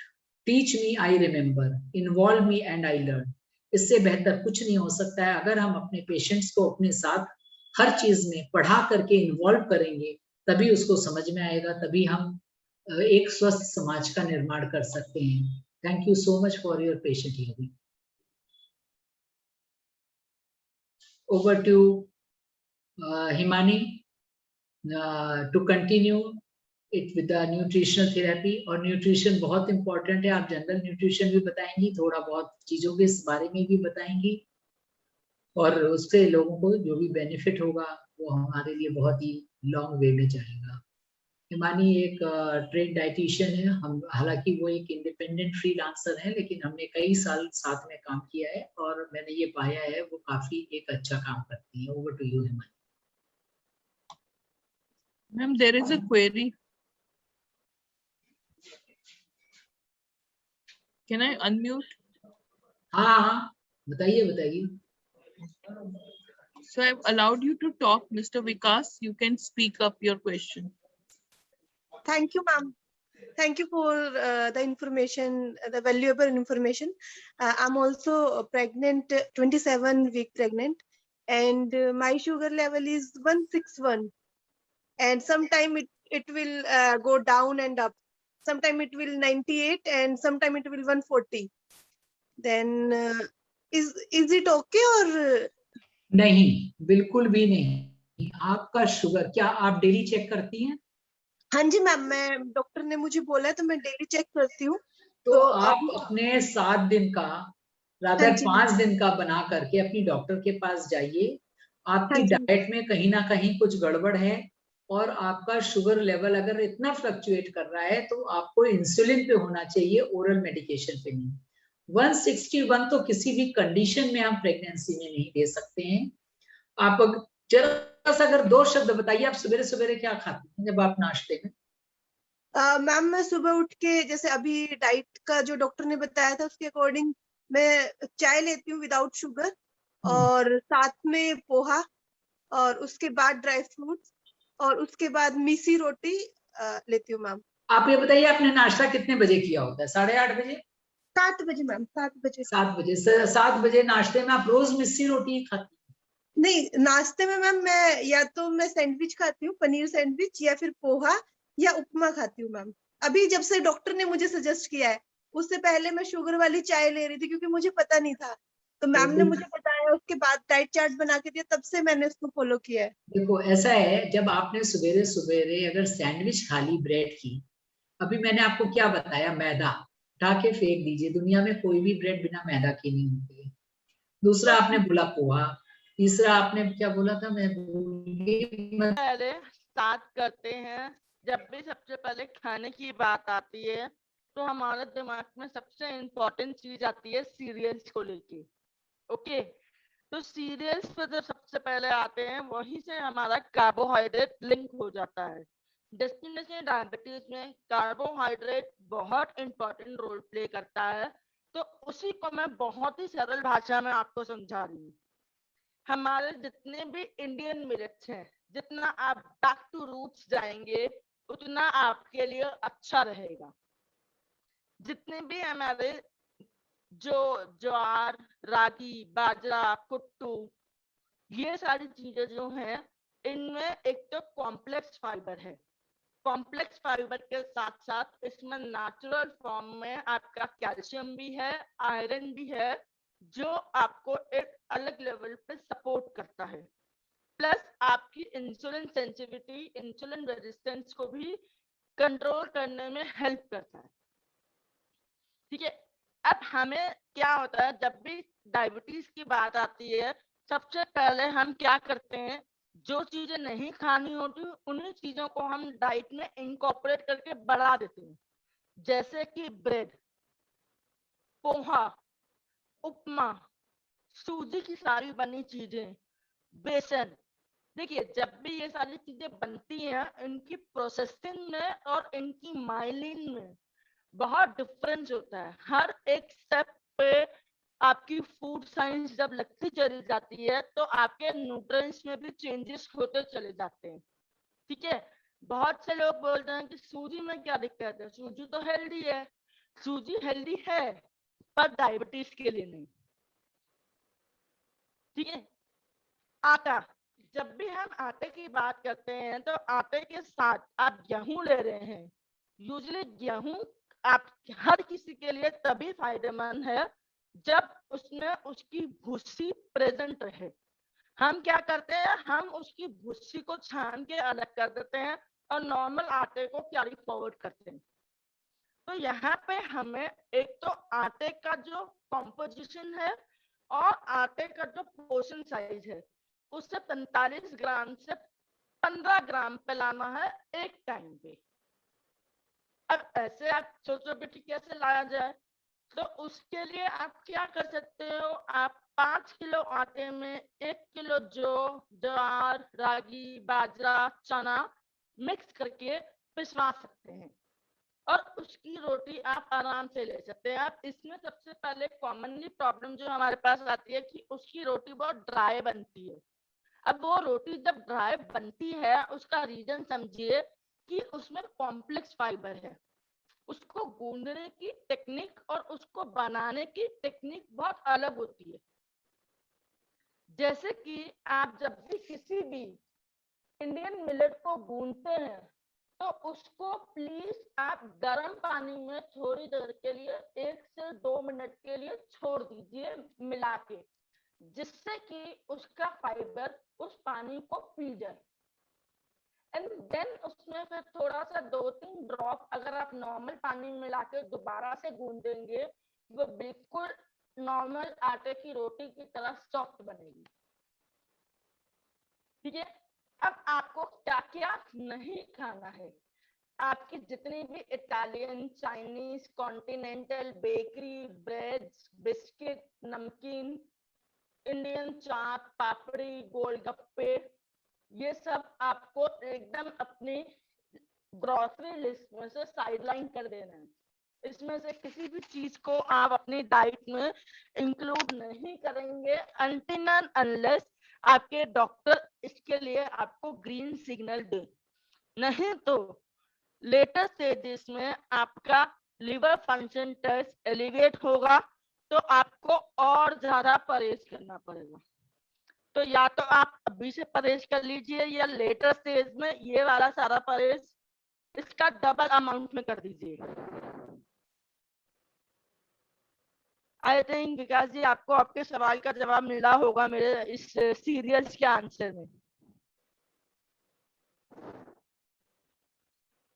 teach me I remember, involve me and I learn. इससे बेहतर कुछ नहीं हो सकता है। अगर हम अपने पेशेंट्स को अपने साथ हर चीज में पढ़ा करके इन्वॉल्व करेंगे, तभी उसको समझ में आएगा, तभी हम एक स्वस्थ समाज का निर्माण कर सकते हैं। Thank you so much for your patient hearing. Over to Himani to continue it with the nutritional therapy. और न्यूट्रिशन बहुत इंपॉर्टेंट है, आप जनरल न्यूट्रिशन भी बताएंगी, थोड़ा बहुत चीजों के बारे में भी बताएंगी, और उससे लोगों को जो भी बेनिफिट होगा वो हमारे लिए बहुत ही लॉन्ग वे में जाएगा। हिमानी एक ट्रेन डाइटिशियन है, हम हालांकि वो एक इंडिपेंडेंट फ्रीलांसर है, लेकिन हमने कई साल साथ में काम किया है और मैंने ये पाया है वो काफी एक अच्छा काम करती है। Over to you Himani. Ma'am, there is a query. Can I unmute? हाँ, बताइए बताइए। So I've allowed you to talk, Mr. Vikas. You can speak up your question. Thank you, ma'am. Thank you for the information, the valuable information. I'm also pregnant, 27-week pregnant, and my sugar level is 161. And sometime it will go down and up. Sometime it will 98, and sometime it will 140. Then is it okay or? नहीं, बिल्कुल भी नहीं। आपका sugar, क्या आप daily check करती हैं? हाँ जी मैम, मैं डॉक्टर ने मुझे बोला है तो मैं डेली चेक करती हूँ। तो आप अपने 7 दिन का, रादर 5 दिन का बना करके अपनी डॉक्टर के पास जाइए। आपकी डाइट में कहीं ना कहीं कुछ गड़बड़ है, और आपका शुगर लेवल अगर इतना फ्लक्चुएट कर रहा है तो आपको इंसुलिन पे होना चाहिए, ओरल मेडिकेशन पे नहीं। 161 तो किसी भी कंडीशन में हम प्रेगनेंसी में नहीं दे सकते हैं। आप जरा सा अगर 2 शब्द बताइए, आप सवेरे सवेरे क्या खाती हैं जब आप नाश्ते में? मैम, मैं सुबह उठ के, जैसे अभी डाइट का जो डॉक्टर ने बताया था उसके अकॉर्डिंग मैं चाय लेती हूँ विदाउट शुगर, और साथ में पोहा, और उसके बाद ड्राई फ्रूट्स, और उसके बाद मिसी रोटी लेती हूँ मैम। आप ये बताइए आपने नाश्ता कितने बजे किया होता है? 8:30 बजे? 7 बजे मैम, 7 बजे। 7 बजे? 7 बजे नाश्ते में आप रोज मिस्सी रोटी खाती? नहीं, नाश्ते में मैम मैं या तो मैं सैंडविच खाती हूँ, पनीर सैंडविच, या फिर पोहा या उपमा खाती हूँ मैम। अभी जब से डॉक्टर ने मुझे सजेस्ट किया है, उससे पहले मैं शुगर वाली चाय ले रही थी क्योंकि मुझे पता नहीं था, तो मैम ने मुझे बताया, उसके बाद डाइट चार्ट बना के दिया, तब से मैंने उसको फॉलो किया है। देखो ऐसा है, जब आपने सवेरे सवेरे अगर सैंडविच खा ली ब्रेड की, अभी मैंने आपको क्या बताया, मैदा उठा के फेंक दीजिए, दुनिया में कोई भी ब्रेड बिना मैदा की नहीं होती है। दूसरा आपने बोला पोहा, तीसरा आपने क्या बोला था, मैं भूल गई। पहले स्टार्ट करते हैं, जब भी सबसे पहले खाने की बात आती है तो हमारे दिमाग में सबसे इम्पोर्टेंट चीज आती है सीरियल्स को लेके। ओके, तो सीरियल्स पे जो सबसे पहले आते हैं वहीं से हमारा कार्बोहाइड्रेट लिंक हो जाता है। डेस्टिनेशन डायबिटीज में कार्बोहाइड्रेट बहुत इंपॉर्टेंट रोल प्ले करता है, तो उसी को मैं बहुत ही सरल भाषा में आपको समझा रही हूँ। हमारे जितने भी इंडियन मिलेट्स हैं, जितना आप बैक टू रूट्स जाएंगे उतना आपके लिए अच्छा रहेगा। जितने भी हमारे जो ज्वार, रागी, बाजरा, कुट्टू, ये सारी चीजें जो हैं, इनमें एक तो कॉम्प्लेक्स फाइबर है। कॉम्प्लेक्स फाइबर के साथ साथ इसमें नेचुरल फॉर्म में आपका कैल्शियम भी है, आयरन भी है, जो आपको एक अलग लेवल पे सपोर्ट करता है। प्लस आपकी इंसुलिन सेंसिटिविटी, इंसुलिन रेजिस्टेंस को भी कंट्रोल करने में हेल्प करता है। ठीक है, अब हमें क्या होता है, जब भी डायबिटीज की बात आती है, सबसे पहले हम क्या करते हैं, जो चीजें नहीं खानी होती उन्हीं चीजों को हम डाइट में इनकॉर्पोरेट करके बढ़ा देते हैं, जैसे कि ब्रेड, पोहा, उपमा, सूजी की सारी बनी चीजें, बेसन। देखिए, जब भी ये सारी चीजें बनती हैं, इनकी प्रोसेसिंग में और इनकी माइलिन में बहुत डिफरेंस होता है। हर एक स्टेप पे आपकी फूड साइंस जब लगती चली जाती है तो आपके न्यूट्रिएंट्स में भी चेंजेस होते चले जाते हैं। ठीक है, बहुत से लोग बोलते हैं कि सूजी में क्या दिक्कत है, सूजी तो हेल्दी है। सूजी हेल्दी है पर डायबिटीज के लिए नहीं। ठीक है, आटा, जब भी हम आटे की बात करते हैं तो आटे के साथ आप गेहूं ले रहे हैं। यूजुअली गेहूं आप हर किसी के लिए तभी फायदेमंद है जब उसमें उसकी भूसी प्रेजेंट रहे। हम क्या करते हैं, हम उसकी भूसी को छान के अलग कर देते हैं और नॉर्मल आटे को कैरी फॉरवर्ड करते हैं। तो यहाँ पे हमें एक तो आटे का जो कॉम्पोजिशन है और आटे का जो पोर्शन साइज है, उससे 45 ग्राम से 15 ग्राम पे लाना है एक टाइम पे। अब ऐसे आप सोचो बेटी कैसे लाया जाए, तो उसके लिए आप क्या कर सकते हो, आप 5 किलो आटे में 1 किलो जौ, ज्वार, रागी, बाजरा, चना मिक्स करके पिसवा सकते हैं और उसकी रोटी आप आराम से ले सकते हैं। आप इसमें सबसे पहले कॉमनली प्रॉब्लम जो हमारे पास आती है कि उसकी रोटी बहुत ड्राई बनती है। अब वो रोटी जब ड्राई बनती है, उसका रीजन समझिए कि उसमें कॉम्प्लेक्स फाइबर है। उसको गूंदने की टेक्निक और उसको बनाने की टेक्निक बहुत अलग होती है। जैसे कि आप जब भी किसी भी इंडियन मिलेट को गूंदते हैं तो उसको प्लीज आप गर्म पानी में थोड़ी देर के लिए 1 से 2 मिनट के लिए छोड़ दीजिए मिला के, जिससे कि उसका फाइबर उस पानी को पी जाए। एंड देन उसमें फिर थोड़ा सा 2-3 ड्रॉप अगर आप नॉर्मल पानी मिला के दोबारा से गूंदेंगे, वो बिल्कुल नॉर्मल आटे की रोटी की तरह सॉफ्ट बनेगी। ठीक है, अब आपको क्या क्या नहीं खाना है। आपकी जितनी भी Italian, Chinese, continental, bakery, bread, biscuit, नमकीन, इंडियन चाट, पापड़ी, गोलगप्पे, ये सब आपको एकदम अपनी ग्रोसरी लिस्ट में से साइडलाइन कर देना है। इसमें से किसी भी चीज को आप अपनी डाइट में इंक्लूड नहीं करेंगे अनटिल एंड अनलेस आपके डॉक्टर इसके लिए आपको ग्रीन सिग्नल दे। नहीं तो लेटर स्टेजेस में आपका लिवर फंक्शन टेस्ट एलिवेट होगा तो आपको और ज्यादा परहेज करना पड़ेगा। तो या तो आप अभी से परहेज कर लीजिए या लेटर स्टेज में ये वाला सारा परहेज इसका डबल अमाउंट में कर दीजिए। आई थिंक विकास जी आपको आपके सवाल का जवाब मिला होगा मेरे इस सीरियल्स के आंसर में।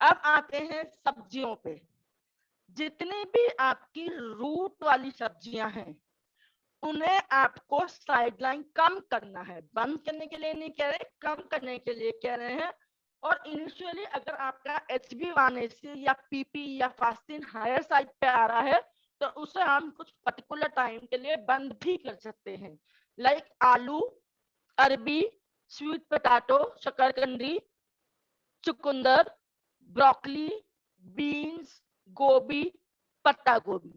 अब आते हैं सब्जियों पे। जितनी भी आपकी रूट वाली सब्जियां हैं उन्हें आपको साइडलाइन कम करना है, बंद करने के लिए नहीं कह रहे, कम करने के लिए कह रहे हैं। और इनिशियली अगर आपका HbA1c या PP या फास्टिन हायर साइड पे आ रहा है तो उसे हम कुछ पर्टिकुलर टाइम के लिए बंद भी कर सकते हैं। लाइक आलू, अरबी, स्वीट पोटैटो, शकरकंदी, चुकंदर, ब्रोकली, बीन्स, गोभी, पत्ता गोभी।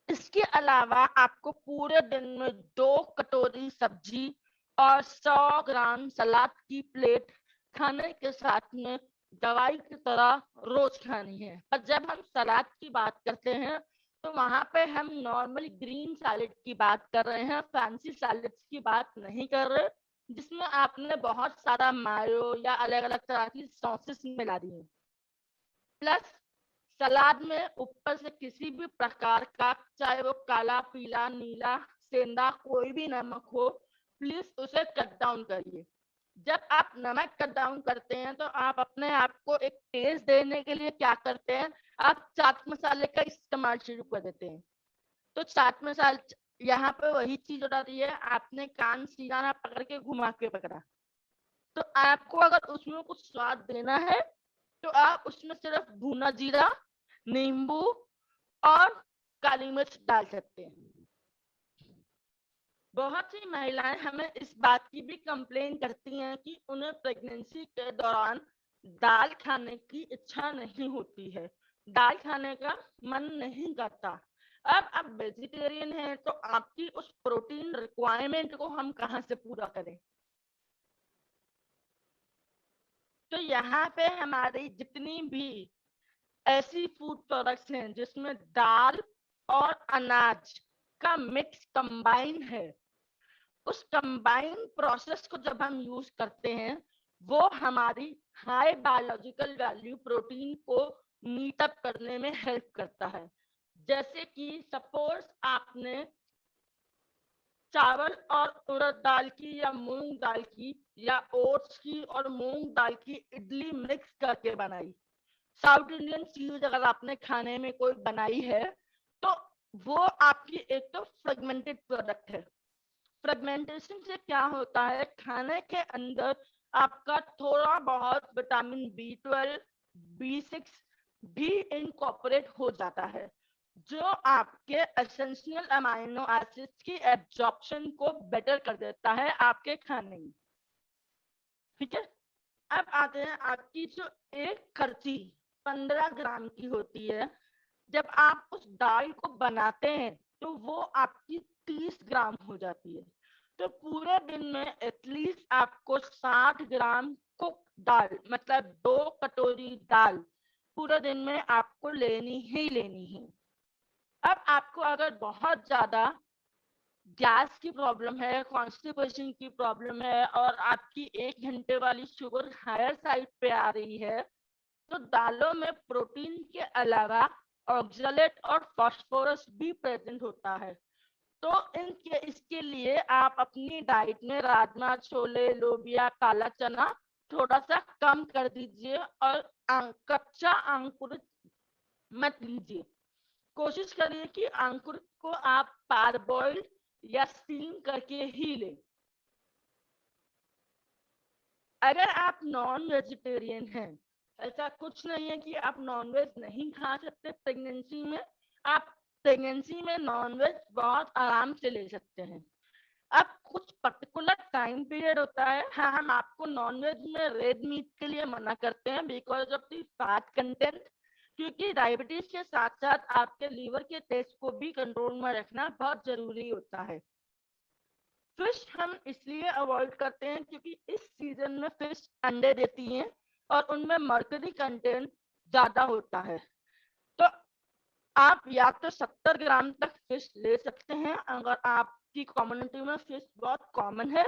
इसके अलावा आपको पूरे दिन में 2 कटोरी सब्जी और 100 ग्राम सलाद की प्लेट खाने के साथ में दवाई की तरह रोज खानी है। पर जब हम सलाद की बात करते हैं तो वहां पे हम नॉर्मल ग्रीन सैलेड की बात कर रहे हैं, फैंसी सैलेड्स की बात नहीं कर रहे जिसमें आपने बहुत सारा मायो या अलग अलग तरह की सॉसेस मिला दी है। प्लस सलाद में ऊपर से किसी भी प्रकार का, चाहे वो काला, पीला, नीला, सेंधा, कोई भी नमक हो, प्लीज उसे कट डाउन करिए। जब आप नमक कट डाउन करते हैं तो आप अपने आप को एक टेस्ट देने के लिए क्या करते हैं, आप चाट मसाले का इस्तेमाल शुरू कर देते हैं। तो चाट मसाला यहाँ पे वही चीज हो जाती है, आपने कान सीधा ना पकड़ के घुमा के पकड़ा। तो आपको अगर उसमें कुछ स्वाद देना है तो आप उसमें सिर्फ भुना जीरा, नींबू और काली मिर्च डाल सकते हैं। बहुत सी महिलाएं हमें इस बात की भी कंप्लेन करती हैं कि उन्हें प्रेगनेंसी के दौरान दाल खाने की इच्छा नहीं होती है, दाल खाने का मन नहीं करता। अब आप वेजिटेरियन हैं तो आपकी उस प्रोटीन रिक्वायरमेंट को हम कहां से पूरा करें। तो यहाँ पे हमारी जितनी भी ऐसी फूड प्रोडक्ट्स हैं जिसमें दाल और अनाज का मिक्स कंबाइन है, उस कंबाइन प्रोसेस को जब हम यूज करते हैं वो हमारी हाई बायोलॉजिकल वैल्यू प्रोटीन को मीट अप करने में हेल्प करता है। जैसे कि सपोज आपने चावल और उड़द दाल की या मूंग दाल की या ओट्स की और मूंग दाल की इडली मिक्स करके बनाई, साउथ इंडियन चीज अगर आपने खाने में कोई बनाई है तो वो आपकी एक तो फ्रेगमेंटेड प्रोडक्ट है। फ्रेगमेंटेशन से क्या होता है, खाने के अंदर आपका थोड़ा बहुत विटामिन B12, B6 भी इनकॉर्पोरेट हो जाता है जो आपके एसेंशियल अमाइनो एसिड्स की एब्जॉर्प्शन को बेटर कर देता है आपके खाने में। ठीक है, अब आते हैं आपकी जो एक खर्ची 15 ग्राम की होती है, जब आप उस दाल को बनाते हैं तो वो आपकी 30 ग्राम हो जाती है। तो पूरे दिन में एटलीस्ट आपको 60 ग्राम कुक दाल, मतलब 2 कटोरी दाल पूरे दिन में आपको लेनी ही लेनी है। अब आपको अगर बहुत ज्यादा गैस की प्रॉब्लम है, कॉन्स्टिपेशन की प्रॉब्लम है और आपकी 1 घंटे वाली शुगर हायर साइड पे आ रही है तो दालों में प्रोटीन के अलावा ऑक्सलेट और फास्फोरस भी प्रेजेंट होता है। तो इसके लिए आप अपनी डाइट में राजमा, छोले, लोबिया, काला चना थोड़ा सा कम कर दीजिए और कच्चा अंकुरित मत लीजिए। कोशिश करिए कि अंकुरित को आप पारबॉइल्ड या स्टीम करके ही लें। अगर आप नॉन वेजिटेरियन हैं, ऐसा कुछ नहीं है कि आप नॉनवेज नहीं खा सकते प्रेगनेंसी में, आप प्रेगनेंसी में नॉनवेज बहुत आराम से ले सकते हैं। अब कुछ पर्टिकुलर टाइम पीरियड होता है, हाँ, हम आपको नॉनवेज में रेड मीट के लिए मना करते हैं because of the fat content, क्योंकि डायबिटीज के साथ साथ आपके लीवर के टेस्ट को भी कंट्रोल में रखना बहुत जरूरी होता है। फिश हम इसलिए अवॉइड करते हैं क्योंकि इस सीजन में फिश अंडे देती हैं और उनमें मर्करी कंटेंट ज्यादा होता है। तो आप या तो 70 ग्राम तक फिश ले सकते हैं अगर आपकी कम्युनिटी में फिश बहुत कॉमन है,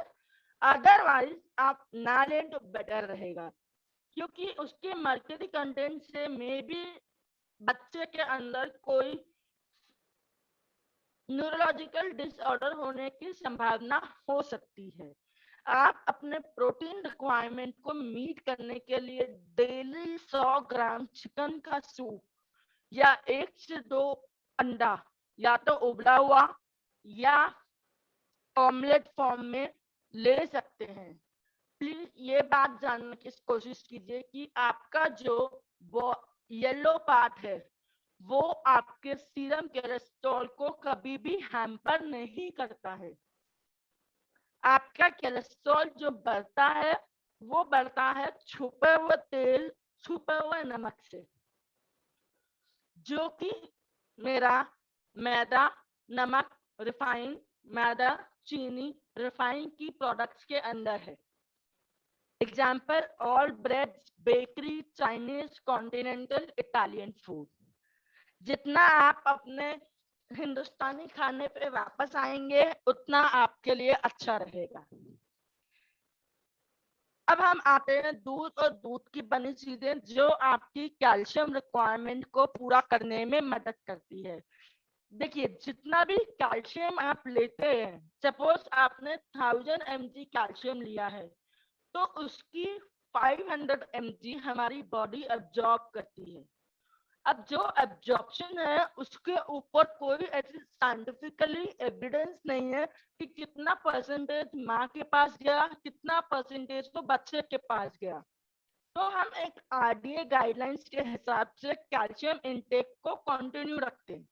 अदरवाइज आप ना लें तो बेटर रहेगा, क्योंकि उसके मर्करी कंटेंट से मे बी बच्चे के अंदर कोई न्यूरोलॉजिकल डिसऑर्डर होने की संभावना हो सकती है। आप अपने प्रोटीन रिक्वायरमेंट को मीट करने के लिए डेली 100 ग्राम चिकन का सूप या 1 से 2 अंडा या तो उबला हुआ या ऑमलेट फॉर्म में ले सकते हैं। प्लीज ये बात जानने की कोशिश कीजिए कि आपका जो येलो पार्ट है वो आपके सीरम कोलेस्ट्रॉल को कभी भी हैम्पर नहीं करता है। आपका कोलेस्ट्रॉल जो बढ़ता है वो बढ़ता है छुपे हुए तेल, छुपे हुए नमक से, जो कि मेरा मैदा, नमक, रिफाइन, मैदा, चीनी, रिफाइन की प्रोडक्ट्स के अंदर है। Example all breads, bakery, Chinese, continental, Italian food. जितना आप अपने हिंदुस्तानी खाने पे वापस आएंगे उतना आपके लिए अच्छा रहेगा। अब हम आते हैं दूध और दूध की बनी चीजें जो आपकी कैल्शियम रिक्वायरमेंट को पूरा करने में मदद करती है। देखिए, जितना भी कैल्शियम आप लेते हैं, सपोज आपने 1000 mg कैल्शियम लिया है तो उसकी 500 mg हमारी बॉडी एब्जॉर्ब करती है। अब जो एब्जॉर्प्शन है उसके ऊपर कोई ऐसी साइंटिफिकली एविडेंस नहीं है कि कितना परसेंटेज माँ के पास गया, कितना परसेंटेज तो बच्चे के पास गया। तो हम एक आरडीए गाइडलाइंस के हिसाब से कैल्शियम इनटेक को कंटिन्यू रखते हैं।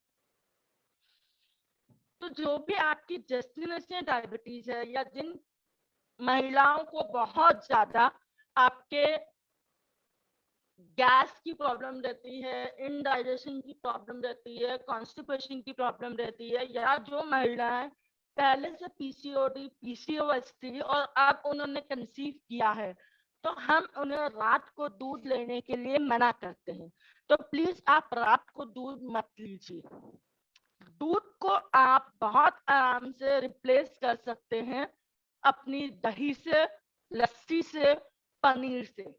तो जो भी आपकी जेस्टिनेशन डायबिटीज है या जिन महिलाओं को बहुत ज्यादा आपके गैस की प्रॉब्लम रहती है, इनडाइजेशन की प्रॉब्लम रहती है, कॉन्स्टिपेशन की प्रॉब्लम रहती है, या जो महिलाएं पहले से पीसीओडी, पीसीओएस थी और अब उन्होंने कंसीव किया है, तो हम उन्हें रात को दूध लेने के लिए मना करते हैं। तो प्लीज आप रात को दूध मत लीजिए। दूध को आप बहुत आराम से रिप्लेस कर सकते हैं अपनी दही से, लस्सी से, पनीर से।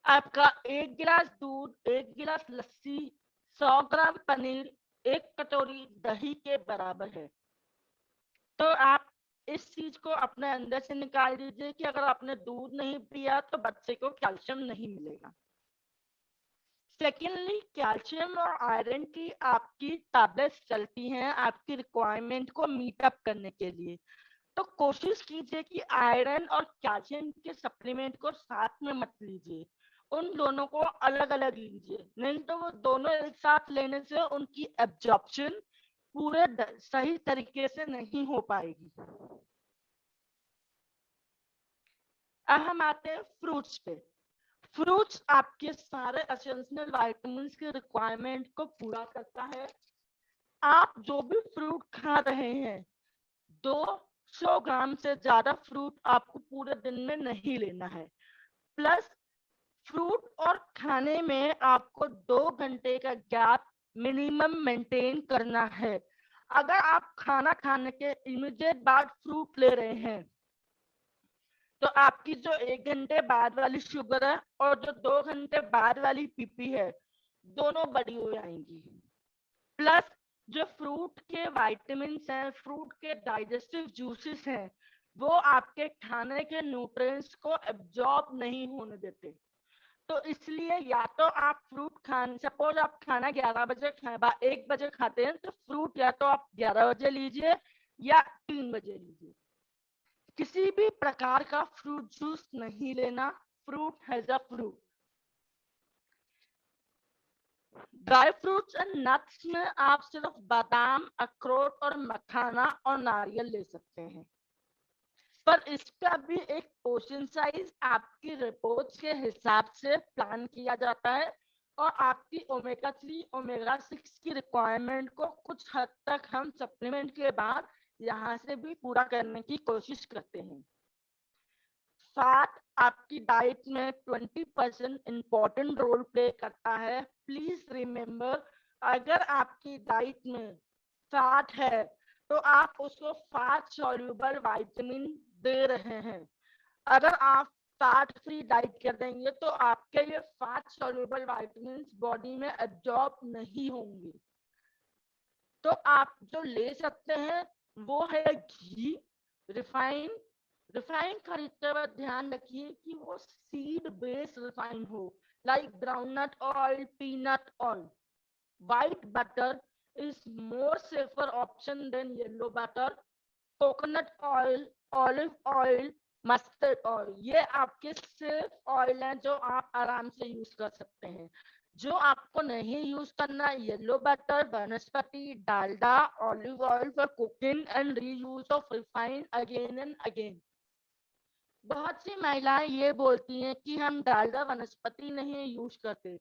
आपका 1 गिलास दूध, 1 गिलास लस्सी, 100 ग्राम पनीर, 1 कटोरी दही के बराबर है। तो आप इस चीज को अपने अंदर से निकाल दीजिए कि अगर आपने दूध नहीं पिया तो बच्चे को कैल्शियम नहीं मिलेगा। सेकेंडली, कैल्शियम और आयरन की आपकी टैबलेट्स चलती हैं आपकी रिक्वायरमेंट को मीट अप करने के लिए। तो कोशिश कीजिए कि आयरन और कैल्शियम के सप्लीमेंट को साथ में मत लीजिए, उन दोनों को अलग अलग लीजिए, नहीं तो वो दोनों एक साथ लेने से उनकी एब्जॉर्प्शन पूरे सही तरीके से नहीं हो पाएगी। अब हम आते हैं फ्रूट्स पे। फ्रूट्स आपके सारे एसेंशियल विटामिन्स के रिक्वायरमेंट को पूरा करता है। आप जो भी फ्रूट खा रहे हैं, 200 ग्राम से ज्यादा फ्रूट आपको पूरे दिन में नहीं लेना है। प्लस फ्रूट और खाने में आपको 2 घंटे का गैप मिनिमम मेंटेन करना है। अगर आप खाना खाने के इमीडिएट बाद फ्रूट ले रहे हैं तो आपकी जो 1 घंटे बाद वाली शुगर है और जो 2 घंटे बाद वाली पीपी है, दोनों बड़ी हो जाएंगी। प्लस जो फ्रूट के विटामिन्स हैं, फ्रूट के डाइजेस्टिव जूसेस हैं, वो आपके खाने के न्यूट्रिएंट्स को एब्जॉर्ब नहीं होने देते। तो इसलिए या तो आप फ्रूट खान, सपोज आप खाना 11 बजे 1 बजे खाते हैं तो फ्रूट या तो आप 11 बजे लीजिए या 3 बजे लीजिए। किसी भी प्रकार का फ्रूट जूस नहीं लेना। Fruit has a fruit. Dry fruits and nuts में आप सिर्फ बादाम, अखरोट और मखाना और नारियल ले सकते हैं, पर इसका भी एक पोर्शन साइज आपकी रिपोर्ट्स के हिसाब से प्लान किया जाता है और आपकी ओमेगा 3 ओमेगा 6 की रिक्वायरमेंट को कुछ हद तक हम सप्लीमेंट के बाद यहाँ से भी पूरा करने की कोशिश करते हैं। फैट आपकी डाइट में 20% इम्पोर्टेंट रोल प्ले करता है। प्लीज रिमेम्बर, अगर आपकी डाइट में फैट है तो आप उसको फैट सॉल्युबल विटामिन दे रहे हैं। अगर आप फैट फ्री डाइट कर देंगे तो आपके ये फैट सॉल्युबल विटामिन बॉडी में एब्जॉर्ब नहीं होंगे। तो आप जो ले सकते हैं वो है घी। रिफाइन खरीदते वक्त ध्यान रखिए कि वो सीड बेस्ड रिफाइन हो, like groundnut oil, peanut oil. White butter is more safer option than yellow butter. Coconut oil, olive oil, mustard oil, ये आपके सिर्फ ऑयल हैं जो आप आराम से यूज कर सकते हैं। जो आपको नहीं यूज करना, येलो बटर, वनस्पति, Dalda, olive oil for cooking and reuse of refine again and again. बहुत सी महिलाएं ये बोलती हैं कि हम डालडा वनस्पति नहीं यूज करते,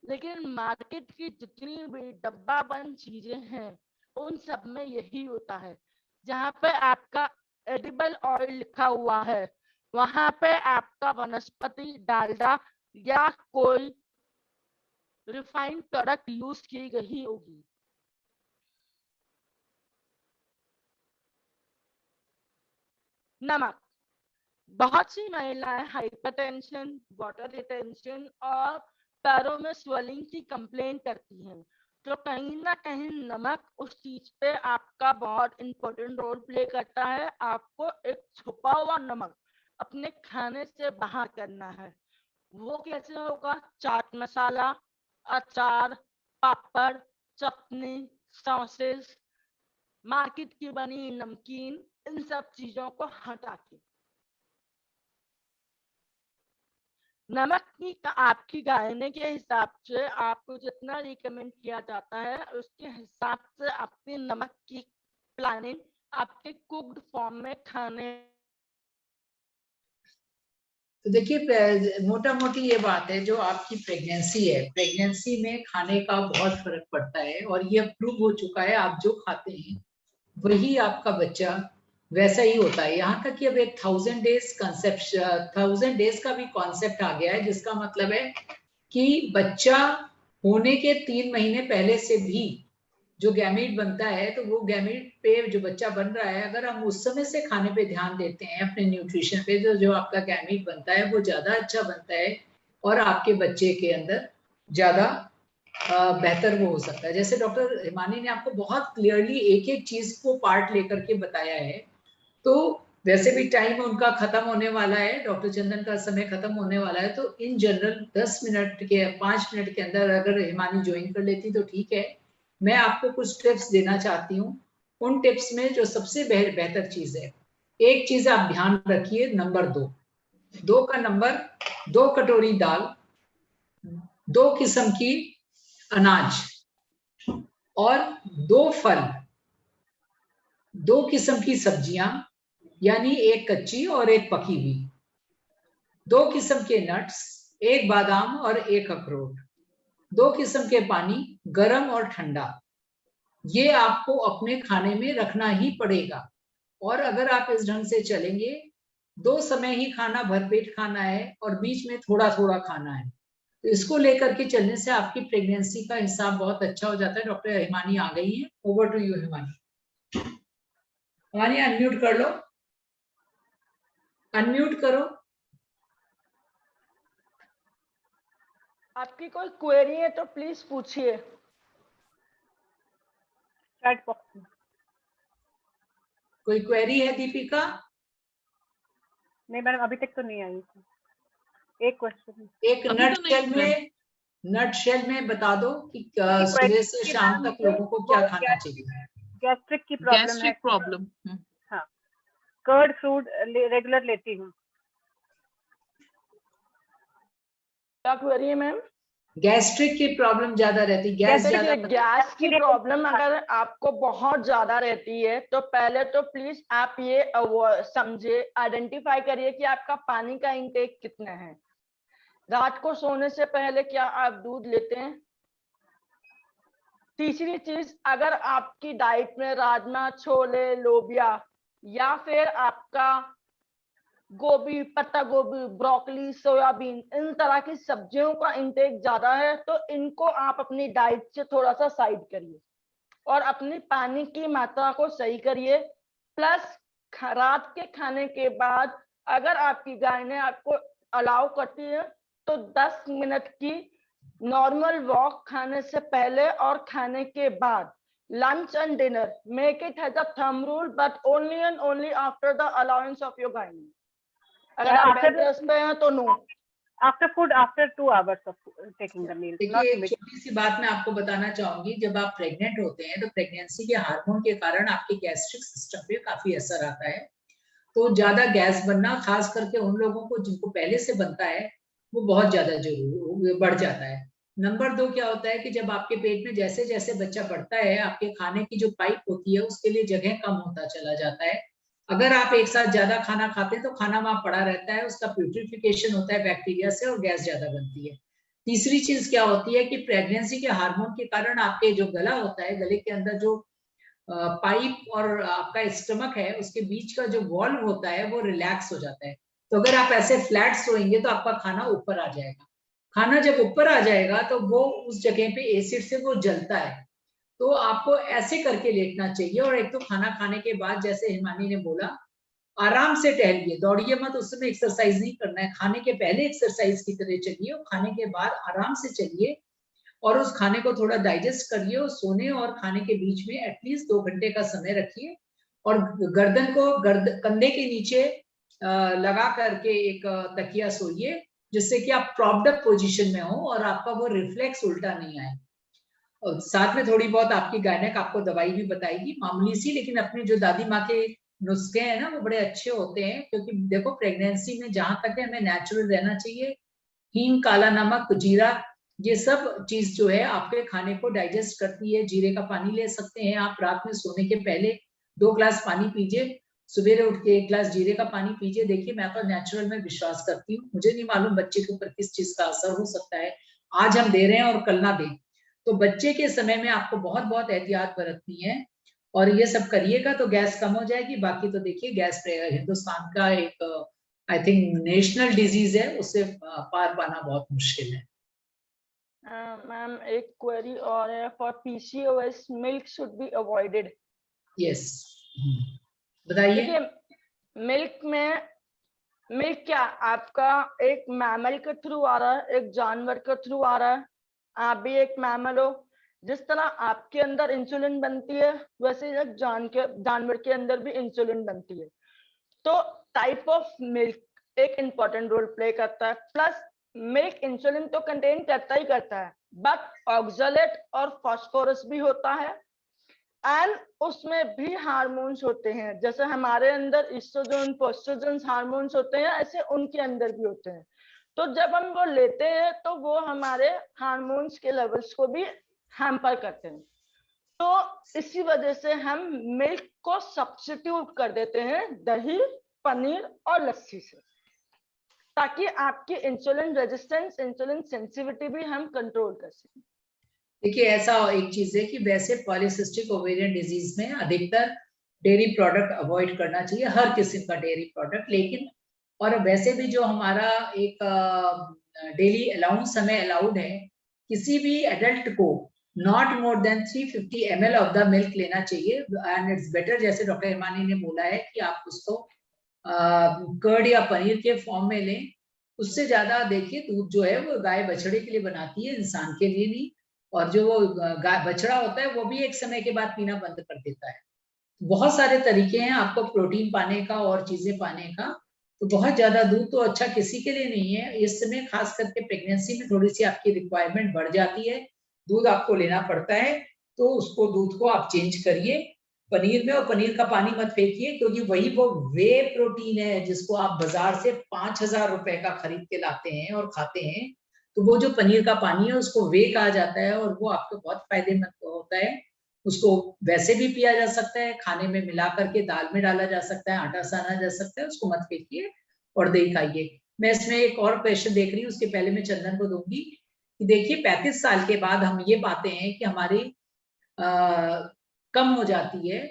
लेकिन मार्केट की जितनी भी डब्बा बंद चीजें हैं उन सब में यही होता है। जहाँ पे आपका एडिबल ऑयल लिखा हुआ है वहां पे आपका वनस्पति डालडा या कोई रिफाइंड प्रोडक्ट यूज की गई होगी। नमक, बहुत सी महिलाएं हाइपरटेंशन, वाटर रिटेंशन और पैरों में स्वेलिंग की कंप्लेन करती हैं, तो कहीं ना कहीं नमक उस चीज पे आपका बहुत इंपॉर्टेंट रोल प्ले करता है। आपको एक छुपा हुआ नमक अपने खाने से बाहर करना है। वो कैसे होगा? चाट मसाला, अचार, पापड़, चटनी, सॉसेस, मार्केट की बनी नमकीन, इन सब चीजों को हटा के नमक की आपकी गायने के हिसाब से आपको जितना रिकमेंड किया जाता है उसके हिसाब से आपकी नमक की प्लानिंग आपके कुक्ड फॉर्म में खाने। तो देखिए, मोटा मोटी ये बात है, जो आपकी प्रेगनेंसी है, प्रेगनेंसी में खाने का बहुत फर्क पड़ता है और ये प्रूव हो चुका है। आप जो खाते हैं वही आपका बच्चा वैसा ही होता है। यहाँ तक कि अब एक 1000 डेज का भी कॉन्सेप्ट आ गया है, जिसका मतलब है कि बच्चा होने के 3 महीने पहले से भी जो गैमीट बनता है, तो वो गैमीट पे जो बच्चा बन रहा है, अगर हम उस समय से खाने पे ध्यान देते हैं, अपने न्यूट्रिशन पे, तो जो आपका गैमीट बनता है वो ज्यादा अच्छा बनता है और आपके बच्चे के अंदर ज्यादा बेहतर वो हो सकता है। जैसे डॉक्टर हिमानी ने आपको बहुत क्लियरली एक एक चीज को पार्ट लेकर के बताया है। तो वैसे भी टाइम उनका खत्म होने वाला है, डॉक्टर चंदन का समय खत्म होने वाला है, तो इन जनरल 5 मिनट के अंदर अगर हिमानी ज्वाइन कर लेती तो ठीक है। मैं आपको कुछ टिप्स देना चाहती हूँ। उन टिप्स में जो सबसे बेहतर चीज है, एक चीज आप ध्यान रखिए, नंबर 2 का नंबर, 2 कटोरी दाल, 2 किस्म की अनाज और 2 फल, 2 किस्म की सब्जियां, यानी एक कच्ची और एक पकी हुई, 2 किस्म के नट्स, 1 बादाम और 1 अखरोट, 2 किस्म के पानी, गर्म और ठंडा। ये आपको अपने खाने में रखना ही पड़ेगा। और अगर आप इस ढंग से चलेंगे, 2 समय ही खाना भरपेट खाना है और बीच में थोड़ा थोड़ा खाना है, तो इसको लेकर के चलने से आपकी प्रेगनेंसी का हिसाब बहुत अच्छा हो जाता है। डॉक्टर हिमानी आ गई है, over to you Himani. Himani unmute कर लो, अनम्यूट करो। आपकी कोई क्वेरी है तो प्लीज पूछिए चैट बॉक्स में। कोई क्वेरी है दीपिका? नहीं मैडम, अभी तक तो नहीं आई थी। एक क्वेश्चन, एक नटशेल में बता दो कि सुबह से शाम तक लोगों को क्या खाना चाहिए। गैस्ट्रिक की प्रॉब्लम है। Gastric problem. हाँ, कर्ड फ्रूट रेगुलर लेती हूँ। क्या क्वेरी है मैम? गैस्ट्रिक की प्रॉब्लम ज्यादा रहती है, गैस ज्यादा। गैस की प्रॉब्लम अगर आपको बहुत ज्यादा रहती है तो पहले तो प्लीज आप ये समझे, आइडेंटिफाई करिए कि आपका पानी का इंटेक कितना है। रात को सोने से पहले क्या आप दूध लेते हैं? तीसरी चीज, अगर आपकी डाइट में राजमा, छोले, लोबिया या फिर आपका गोभी, पत्ता गोभी, ब्रोकली, सोयाबीन, इन तरह की सब्जियों का इंटेक ज्यादा है तो इनको आप अपनी डाइट से थोड़ा सा साइड करिए और अपनी पानी की मात्रा को सही करिए। प्लस रात के खाने के बाद अगर आपकी गाय ने आपको अलाउ करती है तो 10 मिनट की नॉर्मल वॉक खाने से पहले और खाने के बाद, lunch and dinner, make it as a thumb rule, but only and only after the allowance of your gynae. अगर आप After bed rest पे हैं तो no. After food, after 2 hours of taking the meal. not देखिए, एक mid- छोटी सी बात मैं आपको बताना चाहूंगी, जब आप प्रेग्नेंट होते हैं तो प्रेगनेंसी के हार्मोन के कारण आपके गैस्ट्रिक सिस्टम पे काफी असर आता है। तो ज्यादा गैस बनना, खास करके उन लोगों को जिनको पहले से बनता है, वो बहुत ज्यादा जरूरी बढ़ जाता है। नंबर 2 क्या होता है कि जब आपके पेट में जैसे जैसे बच्चा बढ़ता है, आपके खाने की जो पाइप होती है उसके लिए जगह कम होता चला जाता है। अगर आप एक साथ ज्यादा खाना खाते हैं तो खाना वहां पड़ा रहता है, उसका प्यूट्रिफिकेशन होता है बैक्टीरिया से और गैस ज्यादा बनती है। तीसरी चीज क्या होती है कि प्रेगनेंसी के हार्मोन के कारण आपके जो गला होता है, गले के अंदर जो पाइप और आपका स्टमक है, उसके बीच का जो वॉल्व होता है वो रिलैक्स हो जाता है। तो अगर आप ऐसे फ्लैट सोएंगे तो आपका खाना ऊपर आ जाएगा। खाना जब ऊपर आ जाएगा तो वो उस जगह पे एसिड से वो जलता है। तो आपको ऐसे करके लेटना चाहिए। और एक तो खाना खाने के बाद, जैसे हिमानी ने बोला, आराम से टहलिए, दौड़िए मत, उस समय एक्सरसाइज नहीं करना है। खाने के पहले एक्सरसाइज की तरह चलिए और खाने के बाद आराम से चलिए और उस खाने को थोड़ा डाइजेस्ट करिए और सोने और खाने के बीच में एटलीस्ट 2 घंटे का समय रखिए और गर्दन को कंधे के नीचे लगा करके एक तकिया सोइए, जिससे कि आप प्रॉप्ड अप पोजीशन में हो और आपका वो रिफ्लेक्स उल्टा नहीं आए। और साथ में थोड़ी बहुत आपकी गायनेक आपको दवाई भी बताएगी, मामूली सी, लेकिन अपनी जो दादी माँ के नुस्खे हैं ना, वो बड़े अच्छे होते हैं। क्योंकि देखो, प्रेगनेंसी में जहां तक है हमें नेचुरल रहना चाहिए। हींग, काला नमक, जीरा, ये सब चीज जो है आपके खाने को डाइजेस्ट करती है। जीरे का पानी ले सकते हैं आप, रात में सोने के पहले 2 ग्लास पानी पीजिए, सवेरे उठ के 1 ग्लास जीरे का पानी पीजिए। देखिए, मैं तो नेचुरल में विश्वास करती हूँ, मुझे नहीं मालूम बच्चे के ऊपर किस चीज का असर हो सकता है, आज हम दे रहे हैं और कल ना दें। तो बच्चे के समय में आपको बहुत बहुत एहतियात बरतनी है और ये सब करिएगा तो गैस कम हो जाएगी। बाकी तो देखिए, गैस हिंदुस्तान का एक आई थिंक नेशनल डिजीज है, उससे पार पाना बहुत मुश्किल है। मैम एक क्वेरी और है, for PCOS milk should be avoided. Yes, बताइए। देखिए, मिल्क क्या आपका एक मैमल के थ्रू आ रहा है, एक जानवर के थ्रू आ रहा है। आप भी एक मैमल हो, जिस तरह आपके अंदर इंसुलिन बनती है वैसे एक जानवर के अंदर भी इंसुलिन बनती है। तो टाइप ऑफ मिल्क एक इंपॉर्टेंट रोल प्ले करता है। प्लस मिल्क इंसुलिन तो कंटेन करता ही करता है, बट ऑक्सलेट और फास्फोरस भी होता है एंड उसमें भी हार्मोन्स होते हैं। जैसे हमारे अंदर ईस्ट्रोजन, प्रोस्ट्रोजन हार्मोन्स होते हैं, ऐसे उनके अंदर भी होते हैं। तो जब हम वो लेते हैं तो वो हमारे हार्मोन्स के लेवल्स को भी हैम्पर करते हैं। तो इसी वजह से हम मिल्क को सब्स्टिट्यूट कर देते हैं दही, पनीर और लस्सी से, ताकि आपकी इंसुलिन रेजिस्टेंस, इंसुलिन सेंसिटिविटी भी हम कंट्रोल कर सकें। देखिए, ऐसा एक चीज है कि वैसे पॉलीसिस्टिक ओवेरियन डिजीज में अधिकतर डेयरी प्रोडक्ट अवॉइड करना चाहिए, हर किस्म का डेयरी प्रोडक्ट। लेकिन और वैसे भी जो हमारा एक डेली अलाउंस हमें अलाउड है, किसी भी एडल्ट को not more than 350 ml of the milk लेना चाहिए। एंड इट्स बेटर, जैसे डॉक्टर हिमानी ने बोला है, कि आप उसको कर्ड या पनीर के फॉर्म में लें। उससे ज्यादा देखिए, दूध जो है वो गाय बछड़े के लिए बनाती है, इंसान के लिए नहीं। और जो वो बछड़ा होता है वो भी एक समय के बाद पीना बंद कर देता है। बहुत सारे तरीके हैं आपको प्रोटीन पाने का और चीजें पाने का। तो बहुत ज्यादा दूध तो अच्छा किसी के लिए नहीं है। इस समय खास करके प्रेगनेंसी में थोड़ी सी आपकी रिक्वायरमेंट बढ़ जाती है, दूध आपको लेना पड़ता है, तो उसको दूध को आप चेंज करिए पनीर में। और पनीर का पानी मत फेंकिए, क्योंकि वही वो वे प्रोटीन है जिसको आप बाजार से 5,000 रुपए का खरीद के लाते हैं और खाते हैं। तो वो जो पनीर का पानी है उसको वे कहा जाता है और वो आपको बहुत फायदेमंद होता है। उसको वैसे भी पिया जा सकता है, खाने में मिला करके दाल में डाला जा सकता है, आटा साना जा सकता है। उसको मत फेंकिए और दही खाइए। मैं इसमें एक और क्वेश्चन देख रही हूँ, उसके पहले मैं चंदन को दूंगी कि देखिए 35 साल के बाद हम ये पाते हैं कि हमारी कम हो जाती है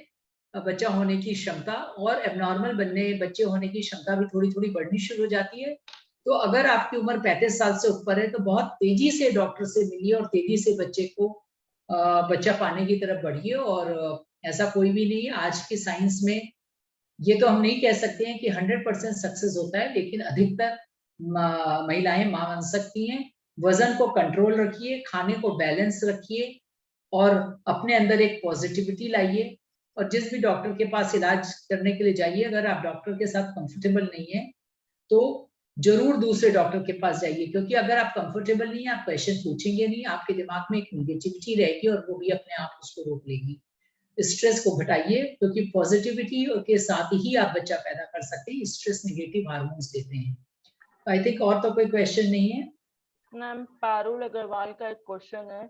बच्चा होने की क्षमता, और एबनॉर्मल बच्चे होने की क्षमता भी थोड़ी थोड़ी बढ़नी शुरू हो जाती है। तो अगर आपकी उम्र 35 साल से ऊपर है तो बहुत तेजी से डॉक्टर से मिलिए और तेजी से बच्चे को बच्चा पाने की तरफ बढ़िए। और ऐसा कोई भी नहीं है आज की साइंस में, ये तो हम नहीं कह सकते हैं कि 100% सक्सेस होता है, लेकिन अधिकतर महिलाएं मां बन सकती हैं। वजन को कंट्रोल रखिए, खाने को बैलेंस रखिए और अपने अंदर एक पॉजिटिविटी लाइए। और जिस भी डॉक्टर के पास इलाज करने के लिए जाइए, अगर आप डॉक्टर के साथ कंफर्टेबल नहीं है तो जरूर दूसरे डॉक्टर के पास जाइए, क्योंकि अगर आप कंफर्टेबल नहीं है, आप क्वेश्चन पूछेंगे नहीं, आपके दिमाग में एक निगेटिविटी रहेगी और वो भी अपने आप उसको रोक लेगी। स्ट्रेस को घटाइए, क्योंकि पॉजिटिविटी के साथ ही आप बच्चा पैदा कर सकते हैं। स्ट्रेस नेगेटिव हार्मोन्स देते हैं। आई थिंक और तो कोई क्वेश्चन नहीं है। मैम पारुल अग्रवाल का एक क्वेश्चन है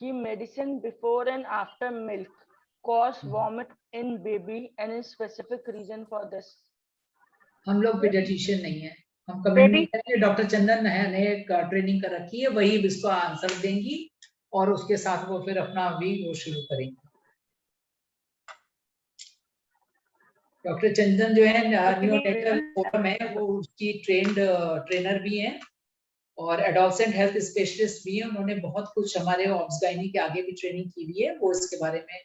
कि medicine before and after milk cause vomit in baby, any specific reason for this? हम लोग पीडियाट्रिशियन नहीं है, हम कमेंट नहीं करेंगे। डॉक्टर चंदन नए ट्रेनिंग कर रखी है, वही इसको आंसर देंगी और उसके साथ वो फिर अपना भी वो शुरू करेंगे। डॉक्टर चंदन जो है न्यूनेटल फोरम है, वो उसकी ट्रेनर भी हैं और एडोलसेंट हेल्थ स्पेशलिस्ट भी हैं। उन्होंने बहुत कुछ हमारे ऑब्स-गाइनी के आगे भी ट्रेनिंग की हुई है। वो इसके बारे में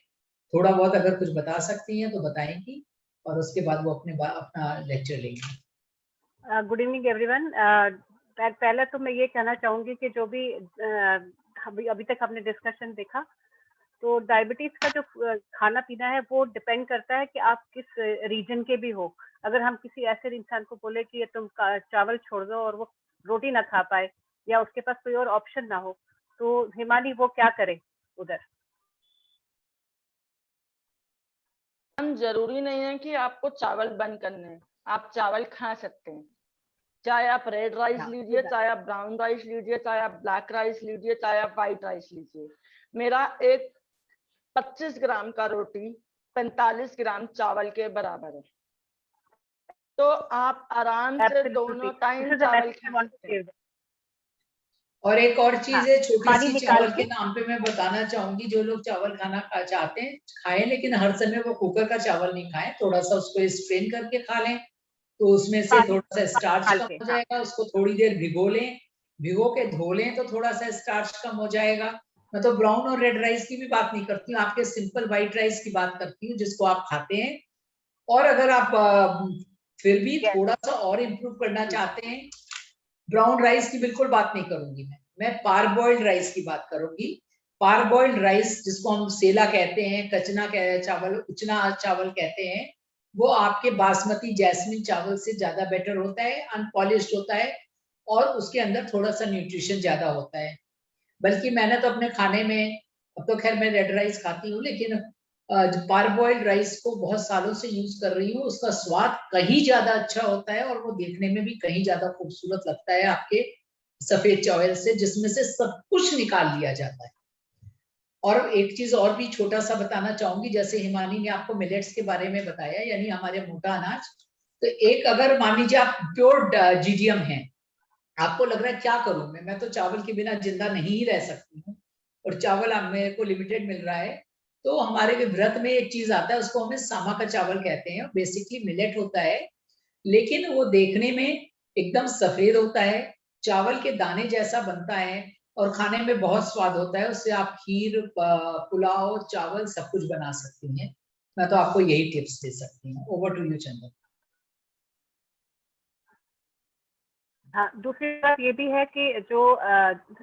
थोड़ा बहुत अगर कुछ बता सकती हैं तो बताएंगी और उसके बाद वो अपना लेक्चर लेंगी। Good evening everyone. पहले तो मैं ये कहना चाहूंगी कि जो भी अभी तक हमने डिस्कशन देखा, तो डायबिटीज का जो खाना पीना है वो डिपेंड करता है कि आप किस रीजन के भी हो। अगर हम किसी ऐसे इंसान को बोले कि तुम चावल छोड़ दो और वो रोटी ना खा पाए या उसके पास कोई और ऑप्शन ना हो, तो हिमानी वो क्या करे उधर? हम जरूरी नहीं है कि आपको चावल बंद करने हैं, आप चावल खा सकते हैं। चाहे आप रेड राइस लीजिए, चाहे आप ब्राउन राइस लीजिए, चाहे आप ब्लैक राइस लीजिए, चाहे आप व्हाइट राइस लीजिए। मेरा एक 25 ग्राम का रोटी 45 ग्राम चावल के बराबर है, तो आप आराम से दोनों टाइम चावल खा सकते हैं। और एक और चीज है छोटी सी चावल के नाम पे मैं बताना चाहूंगी, जो लोग चावल खाना चाहते हैं खाएं, लेकिन हर समय वो कुकर का चावल नहीं खाएं। थोड़ा सा उसको स्ट्रेन करके खा लें तो उसमें से थोड़ा सा स्टार्च कम हो जाएगा। उसको थोड़ी देर भिगो लें, भिगो के धो लें तो थोड़ा सा स्टार्च कम हो जाएगा। मैं तो ब्राउन और रेड राइस की भी बात नहीं करती हूँ, आपके सिंपल व्हाइट राइस की बात करती हूँ जिसको आप खाते हैं। और अगर आप फिर भी थोड़ा सा और इम्प्रूव करना चाहते हैं, ब्राउन राइस की बिल्कुल बात नहीं करूंगी मैं पार बॉइल्ड राइस की बात करूंगी। पार बॉइल्ड राइस जिसको हम सेला कहते हैं, कचना चावल, उचना चावल कहते हैं, वो आपके बासमती जैस्मिन चावल से ज्यादा बेटर होता है, अनपॉलिश्ड होता है और उसके अंदर थोड़ा सा न्यूट्रिशन ज्यादा होता है। बल्कि मैंने तो अपने खाने में, अब तो खैर मैं रेड राइस खाती हूँ, लेकिन पार बॉइल्ड राइस को बहुत सालों से यूज कर रही हूँ। उसका स्वाद कहीं ज्यादा अच्छा होता है और वो देखने में भी कहीं ज्यादा खूबसूरत लगता है आपके सफेद चावल से, जिसमें से सब कुछ निकाल लिया जाता है। और एक चीज और भी छोटा सा बताना चाहूंगी, जैसे हिमानी ने आपको मिलेट्स के बारे में बताया, यानी हमारे मोटा अनाज। तो एक अगर मान लीजिए आप प्योर जीडीएम है, आपको लग रहा है क्या करूं मैं तो चावल के बिना जिंदा नहीं ही रह सकती हूँ और चावल मेरे को लिमिटेड मिल रहा है, तो हमारे व्रत में एक चीज आता है, उसको हमें सामा का चावल कहते हैं। बेसिकली मिलेट होता है, लेकिन वो देखने में एकदम सफेद होता है, चावल के दाने जैसा बनता है और खाने में बहुत स्वाद होता है। उससे आप खीर, पुलाव, चावल सब कुछ बना सकती हैं। मैं तो आपको यही टिप्स दे सकती हूँ। ओवर टू यू चंदन। हाँ, दूसरी बात ये भी है कि जो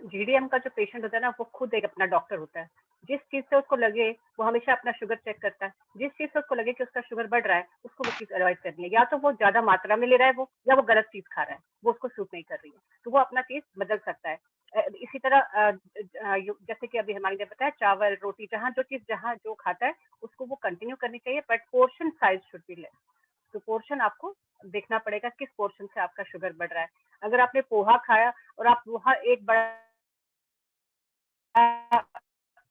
जीडीएम का जो पेशेंट होता है ना, वो खुद एक अपना डॉक्टर होता है। जिस चीज से उसको लगे वो हमेशा अपना शुगर चेक करता है। जिस चीज से उसको लगे कि उसका शुगर बढ़ रहा है, उसको वो चीज अवॉइड करनी है। या तो वो ज्यादा मात्रा में ले रहा है वो, या वो गलत चीज खा रहा है, वो उसको सूट नहीं कर रही है, तो वो अपना चीज बदल सकता है। इसी तरह जैसे कि अभी हमारे ने बताया, चावल रोटी जहाँ जो खाता है उसको वो कंटिन्यू करनी चाहिए, but portion size should be less. तो पोर्शन आपको देखना पड़ेगा किस पोर्शन से आपका शुगर बढ़ रहा है। अगर आपने पोहा खाया और आप पोहा एक बड़ा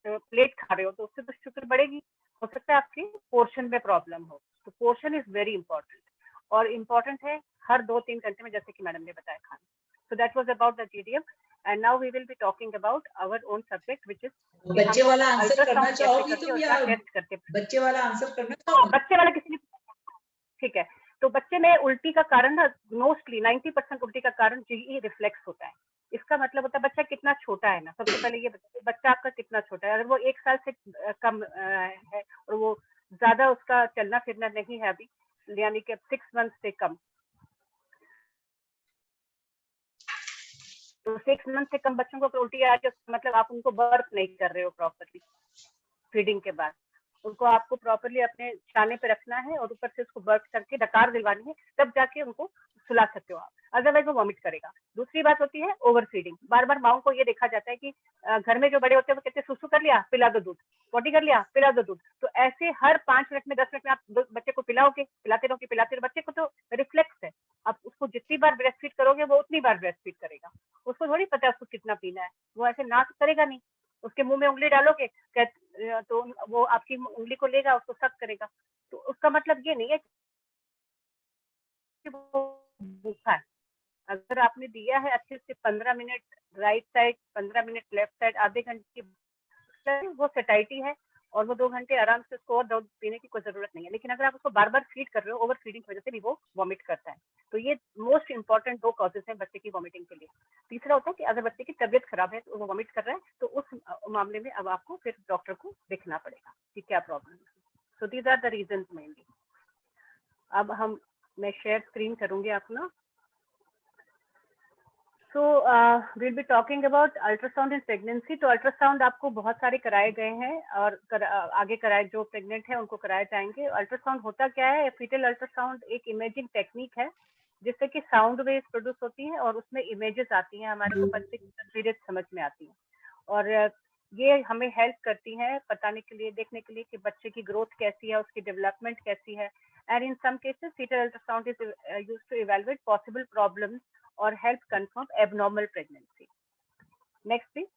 प्लेट खा रहे हो, तो उससे तो शुगर बढ़ेगी। हो सकता है आपकी पोर्शन में प्रॉब्लम हो। तो पोर्शन इज वेरी इंपॉर्टेंट। और इम्पॉर्टेंट है हर 2-3 घंटे में, जैसे कि मैडम ने बताया खाना. So that was about the GDM, and now we will be talking about our own subject, which is बच्चे वाला आंसर करना अल्ट्रासाउंड कैसे चाहोगी करते तुम और या क्या टेस्ट करते. बच्चे वाला आंसर करना तो चाहोगी? बच्चे वाला किसी ने, ठीक है. तो बच्चे में उल्टी का कारण ना मोस्टली 90% उल्टी का कारण जीई रिफ्लेक्स होता है. इसका मतलब होता है बच्चा कितना छोटा है ना. सबसे पहले ये बच्चा आपका कितना छोटा है. अगर वो 1 साल से कम है और वो ज्यादा उसका चलना फिरना नहीं है अभी, यानी कि 6 मंथ से कम, तो 6 मंथ से कम बच्चों को उल्टी आ रही है, मतलब आप उनको बर्थ नहीं कर रहे हो प्रॉपरली फीडिंग के बाद. उनको आपको प्रॉपरली अपने छाने पे रखना है और ऊपर से उसको बर्थ करके डकार दिलवानी है, तब जाके उनको सुला सकते हो आप, अदरवाइज वो वॉमिट करेगा. दूसरी बात होती है ओवर फीडिंग. बार बार माओ को ये देखा जाता है कि घर में जो बड़े होते हैं वो कहते हैं सुसु कर लिया पिला दो दूध, पोटी कर लिया पिला दो दूध. तो ऐसे हर 5 मिनट में 10 मिनट में आप बच्चे को पिलाओगे, पिलाते रहो. बच्चे को तो रिफ्लेक्स है, आप उसको जितनी बार ब्रेस्ट फीड करोगे वो उतनी बार ब्रेस्ट फीड करेगा. उसको थोड़ी पता है उसको कितना पीना है. वो ऐसे ना करेगा नहीं. उसके मुंह में उंगली डालोगे तो वो आपकी उंगली को लेगा, उसको सक करेगा. तो उसका मतलब ये नहीं है कि वो भूखा है. अगर आपने दिया है अच्छे से 15 minute right side, 15 minute left side, आधे घंटे की वो सेटाइटी है और वो 2 घंटे आराम से उसको और दूध पीने की कोई जरूरत नहीं है. लेकिन अगर आप उसको बार बार फीड कर रहे हो, ओवर फीडिंग की वजह से भी वो वॉमिट करता है. तो ये मोस्ट इंपॉर्टेंट 2 कॉजेज हैं बच्चे की वॉमिटिंग के लिए. तीसरा होता है कि अगर बच्चे की तबीयत खराब है तो वो वॉमिट कर रहा है, तो उस मामले में अब आपको फिर डॉक्टर को देखना पड़ेगा कि क्या प्रॉब्लम है. So these are the reason mainly. अब मैं शेयर स्क्रीन करूंगी अपना. So we'll be talking about ultrasound in pregnancy. तो अल्ट्रासाउंड आपको बहुत सारे कराए गए हैं और आगे कराए जो प्रेग्नेंट है उनको कराए जाएंगे. अल्ट्रासाउंड होता क्या है? फीटल अल्ट्रासाउंड एक इमेजिंग टेक्निक है जिससे कि साउंड वेव्स प्रोड्यूस होती हैं और उसमें इमेजेस आती हैं, हमारे को बच्चे की तस्वीरें समझ में आती हैं और ये हमें हेल्प करती हैं बताने के लिए, देखने के लिए कि बच्चे की ग्रोथ कैसी है, उसकी डेवलपमेंट कैसी है. And in some cases fetal ultrasound is used to evaluate possible problems और help confirm abnormal pregnancy. Next please.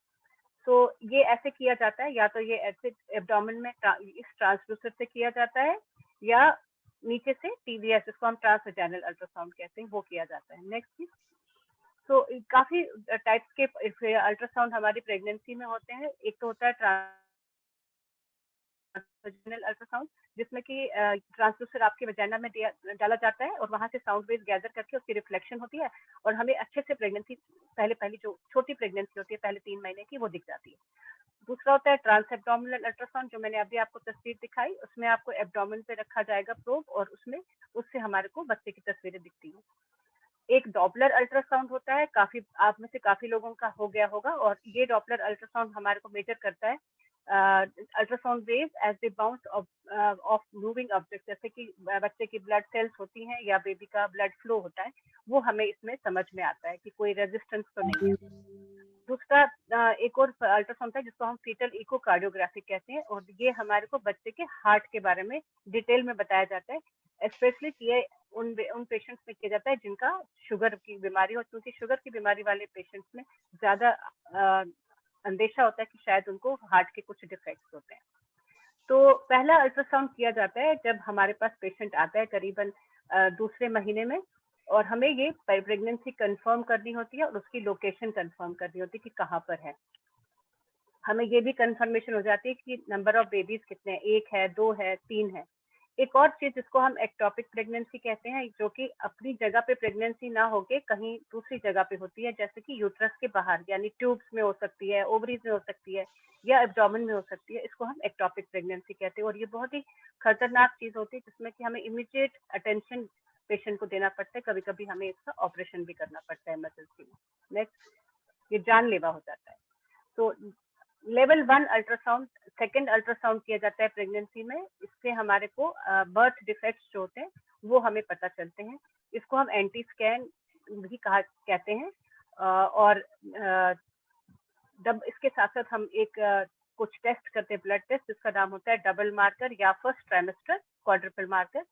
तो ये ऐसे किया जाता है, या तो ये ऐसे एब्डोमेन में इस ट्रांसड्यूसर से किया जाता है या नीचे से टीवीएस, जिसको हम ट्रांसवेजाइनल अल्ट्रासाउंड कहते हैं, वो किया जाता है. Next please. तो काफी टाइप्स के अल्ट्रासाउंड हमारी प्रेगनेंसी में होते हैं. एक तो होता है ट्रांसवेजाइनल अल्ट्रासाउंड, जिसमें कि ट्रांसड्यूसर आपके वजाइना में डाला जाता है और वहां से साउंड वेव गैदर करके उसकी रिफ्लेक्शन होती है और हमें अच्छे से प्रेगनेंसी पहली जो छोटी प्रेगनेंसी होती है पहले 3 महीने की, वो दिख जाती है. दूसरा होता है ट्रांस एब्डोमिनल अल्ट्रासाउंड, जो मैंने अभी आपको तस्वीर दिखाई. उसमें आपको एब्डोमेन पे रखा जाएगा प्रोब और उससे हमारे को बच्चे की तस्वीरें दिखती हैं. एक डॉपलर अल्ट्रासाउंड होता है, काफी आप में से काफी लोगों का हो गया होगा, और ये डॉपलर अल्ट्रासाउंड हमारे को मेजर करता है ultrasound wave as a bounce off moving object. जैसे कि बच्चे की ब्लड सेल्स होती हैं या बेबी का ब्लड फ्लो होता है, वो हमें इसमें समझ में आता है कि कोई रेजिस्टेंस तो नहीं है. दूसरा एक और अल्ट्रासाउंड है जिसको हम फीटल इकोकार्डियोग्राफी कहते हैं और ये हमारे को बच्चे के हार्ट के बारे में डिटेल में बताया जाता है. स्पेशली ये उन पेशेंट्स में किया जाता है जिनका शुगर की बीमारी हो, क्योंकि शुगर की बीमारी वाले पेशेंट्स में ज्यादा अंदेशा होता है कि शायद उनको हार्ट के कुछ डिफेक्ट्स होते हैं. तो पहला अल्ट्रासाउंड किया जाता है जब हमारे पास पेशेंट आता है करीबन दूसरे महीने में, और हमें ये प्रेगनेंसी कंफर्म करनी होती है और उसकी लोकेशन कंफर्म करनी होती है कि कहाँ पर है. हमें ये भी कंफर्मेशन हो जाती है कि नंबर ऑफ बेबीज कितने हैं, 1 है, 2 है, 3 है. एक और चीज जिसको हम एक्टोपिक प्रेगनेंसी कहते हैं, जो कि अपनी जगह पे प्रेगनेंसी ना होके कहीं दूसरी जगह पे होती है, जैसे कि यूट्रस के बाहर, यानी ट्यूब्स में हो सकती है, ओवरीज में हो सकती है या एब्डोमेन में हो सकती है. इसको हम एक्टोपिक प्रेगनेंसी कहते हैं और ये बहुत ही खतरनाक चीज होती है जिसमें कि हमें इमीडिएट अटेंशन पेशेंट को देना पड़ता है. कभी कभी हमें इसका ऑपरेशन भी करना पड़ता है इमरजेंसी में. नेक्स्ट, ये जानलेवा हो जाता है. तो लेवल 1 अल्ट्रासाउंड, सेकेंड अल्ट्रासाउंड किया जाता है प्रेगनेंसी में. इससे हमारे को बर्थ डिफेक्ट्स जो होते हैं वो हमें पता चलते हैं. इसको हम एंटी स्कैन भी कहते हैं. और इसके साथ साथ हम कुछ टेस्ट करते हैं, ब्लड टेस्ट, जिसका नाम होता है डबल मार्कर या फर्स्ट ट्राइमेस्टर क्वाड्रुपल मार्कर.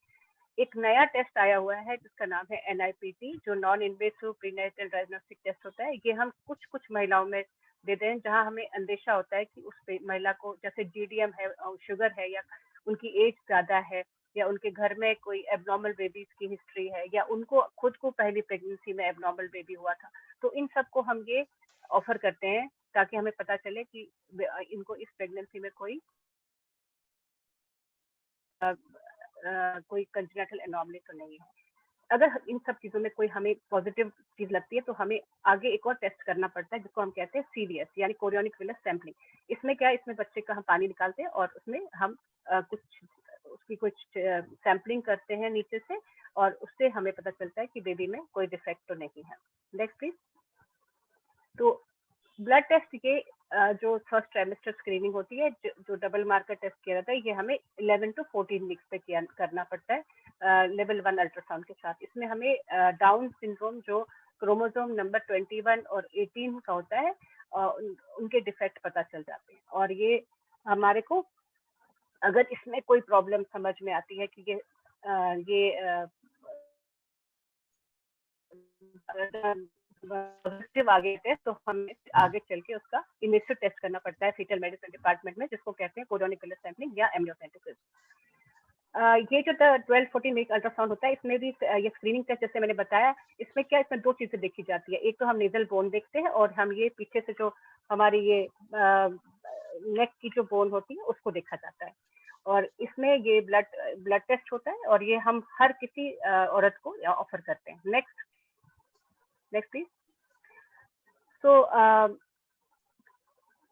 एक नया टेस्ट आया हुआ है जिसका नाम है NIPT, जो non invasive prenatal diagnostic test होता है. ये हम कुछ महिलाओं में देते हैं जहां हमें अंदेशा होता है कि उस महिला को जैसे GDM है, शुगर है या उनकी एज ज्यादा है या उनके घर में कोई एबनॉर्मल बेबीज की हिस्ट्री है, या उनको खुद को पहली प्रेगनेंसी में एबनॉर्मल बेबी हुआ था, तो इन सबको हम ये ऑफर करते हैं ताकि हमें पता चले कि इनको इस प्रेगनेंसी में कोई कंजेनिटल एनॉर्मली तो नहीं है। अगर इन सब चीजों में कोई हमें पॉजिटिव चीज लगती है तो हमें आगे एक और टेस्ट करना पड़ता है जिसको हम कहते हैं CVS यानी कोरियोनिक विलस सैंपलिंग। इसमें क्या है, इसमें बच्चे का हम पानी निकालते हैं और उसमें हम कुछ सैंपलिंग करते हैं नीचे से, और उससे हमें पता चलता है कि बेबी में कोई डिफेक्ट तो नहीं है। Next please. तो ब्लड टेस्ट ये जो फर्स्ट ट्राइमेस्टर स्क्रीनिंग होती है, जो डबल मार्कर टेस्ट किया जाता है, ये हमें 11 to 14 वीक्स पे करना पड़ता है लेवल 1 अल्ट्रासाउंड के साथ। इसमें हमें डाउन सिंड्रोम जो क्रोमोसोम नंबर 21 और 18 का होता है उनके डिफेक्ट पता चल जाते हैं। और ये हमारे को अगर इसमें कोई प्रॉब्लम समझ में आती है कि ये पॉजिटिव आगे टेस्ट, तो हमें आगे चल के उसका इनिशियल टेस्ट करना पड़ता है फीटल मेडिसिन डिपार्टमेंट में, जिसको कहते हैं कोरियोनिक विलस सैंपलिंग या एम्नियोसेंटेसिस। ये जो 12-14 वीक अल्ट्रासाउंड होता है, इसमें भी ये स्क्रीनिंग टेस्ट जैसे मैंने बताया, इसमें क्या, इसमें 2 चीजें देखी जाती है। एक तो हम नेजल बोन देखते हैं, और हम ये पीछे से जो हमारी ये नेक की जो बोन होती है उसको देखा जाता है। और इसमें ये ब्लड टेस्ट होता है, और ये हम हर किसी औरत को ऑफर करते हैं। Next please. तो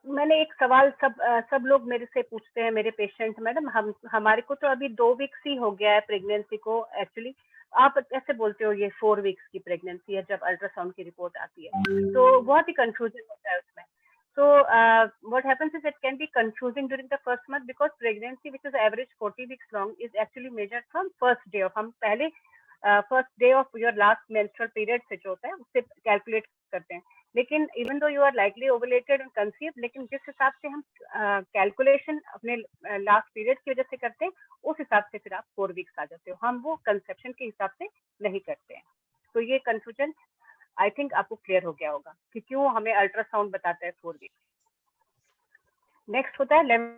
मैंने एक सवाल सब लोग मेरे से पूछते हैं, मेरे पेशेंट, मैडम हमारे को तो अभी 2 वीक्स ही हो गया है प्रेगनेंसी को, एक्चुअली आप कैसे बोलते हो ये 4 वीक्स की प्रेगनेंसी है जब अल्ट्रासाउंड की रिपोर्ट आती है। तो बहुत ही कंफ्यूजन होता है उसमें। So what happens is it can be confusing during the first month because pregnancy, which is average 40 weeks long, is actually measured from first day of, हम पहले first day of your last menstrual period से जो होता है उससे calculate करते हैं। लेकिन even though you are likely ovulated and conceive, लेकिन जिस हिसाब से हम कैलकुलेशन अपने लास्ट पीरियड की वजह से करते हैं, उस हिसाब से फिर आप 4 वीक्स आ जाते हो। हम वो कंसेप्शन के हिसाब से नहीं करते हैं। तो ये कंफ्यूजन आई थिंक आपको क्लियर हो गया होगा कि क्यों हमें अल्ट्रासाउंड बताता है 4 वीक्स। नेक्स्ट होता है लेवल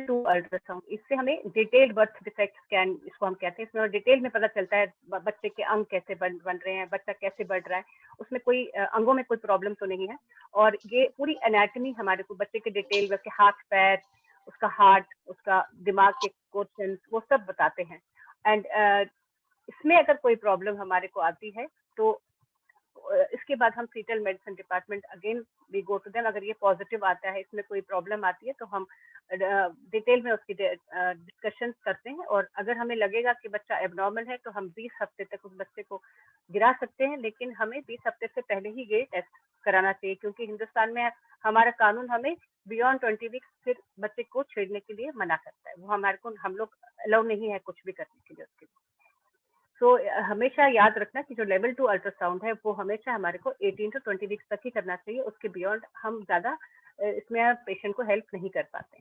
2 अल्ट्रासाउंड। इससे हमें डिटेल्ड बर्थ डिफेक्ट स्कैन, इसको हम कहते हैं, इसमें डिटेल में पता चलता है बच्चे के अंग कैसे बन रहे हैं, बच्चा कैसे बढ़ रहा है, उसमें कोई अंगों में कोई प्रॉब्लम तो नहीं है। और ये पूरी एनाटॉमी हमारे को बच्चे के डिटेल, उसके हाथ पैर, उसका हार्ट, उसका दिमाग के क्वेश्चन, वो सब बताते हैं। एंड इसमें अगर कोई प्रॉब्लम हमारे को आती है तो इसके बाद हम foetal medicine department again we go to them. अगर ये पॉजिटिव आता है, इसमें कोई प्रॉब्लम आती है, तो हम डिटेल में उसकी डिस्कशन करते हैं। और अगर हमें लगेगा कि बच्चा एबनॉर्मल है तो हम 20 हफ्ते तक उस बच्चे को गिरा सकते हैं, लेकिन हमें 20 हफ्ते से पहले ही ये टेस्ट कराना चाहिए, क्योंकि हिंदुस्तान में हमारा कानून हमें बियॉन्ड 20 वीक्स फिर बच्चे को छेड़ने के लिए मना करता है। वो हमारे को, हम लोग अलाउ नहीं है कुछ भी करने के लिए उसके लिए। तो हमेशा याद रखना कि जो लेवल 2 अल्ट्रासाउंड है वो हमेशा हमारे को 18 to 20 वीक्स तक ही करना चाहिए। उसके बियॉन्ड हम ज्यादा इसमें पेशेंट को हेल्प नहीं कर पाते।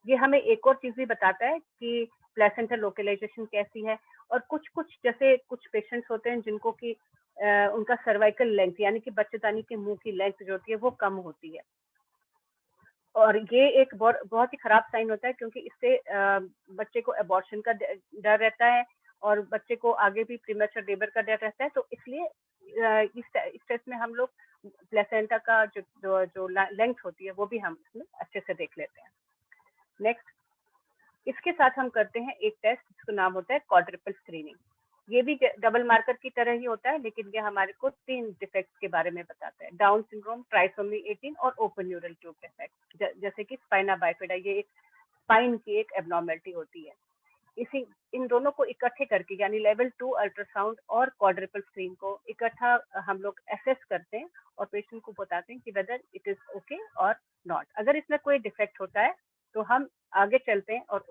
ये हमें एक और चीज भी बताता है कि प्लेसेंटा लोकलाइजेशन कैसी है। और कुछ जैसे कुछ पेशेंट्स होते हैं जिनको कि उनका सर्वाइकल लेंथ यानी कि बच्चेदानी के मुंह की लेंथ जो होती है वो कम होती है, और ये एक बहुत ही खराब साइन होता है, क्योंकि इससे बच्चे को एबॉर्शन का डर रहता है और बच्चे को आगे भी प्रीमेच्योर लेबर का डर रहता है। तो इसलिए इस टेस्ट में हम लोग प्लेसेंटा का जो लेंथ होती है वो भी हम इसमें अच्छे से देख लेते हैं। नेक्स्ट, इसके साथ हम करते हैं एक टेस्ट जिसका नाम होता है क्वाड्रुपल स्क्रीनिंग। ये भी डबल मार्कर की तरह ही होता है, लेकिन ये हमारे को 3 डिफेक्ट्स के बारे में बताता है: डाउन सिंड्रोम, ट्राइसोमी 18 और ओपन न्यूरल ट्यूब डिफेक्ट, जैसे कि स्पाइना बाइफिडा, ये एक स्पाइन की एक एबनॉर्मेलिटी होती है। इन दोनों को इकट्ठे करके यानी लेवल 2 अल्ट्रासाउंड और क्वाड्रुपल स्क्रीन को इकट्ठा हम लोग एसेस करते हैं और पेशेंट को बताते हैं कि वेदर इट इज ओके और नॉट। अगर इसमें कोई डिफेक्ट होता है तो हम आगे चलते हैं और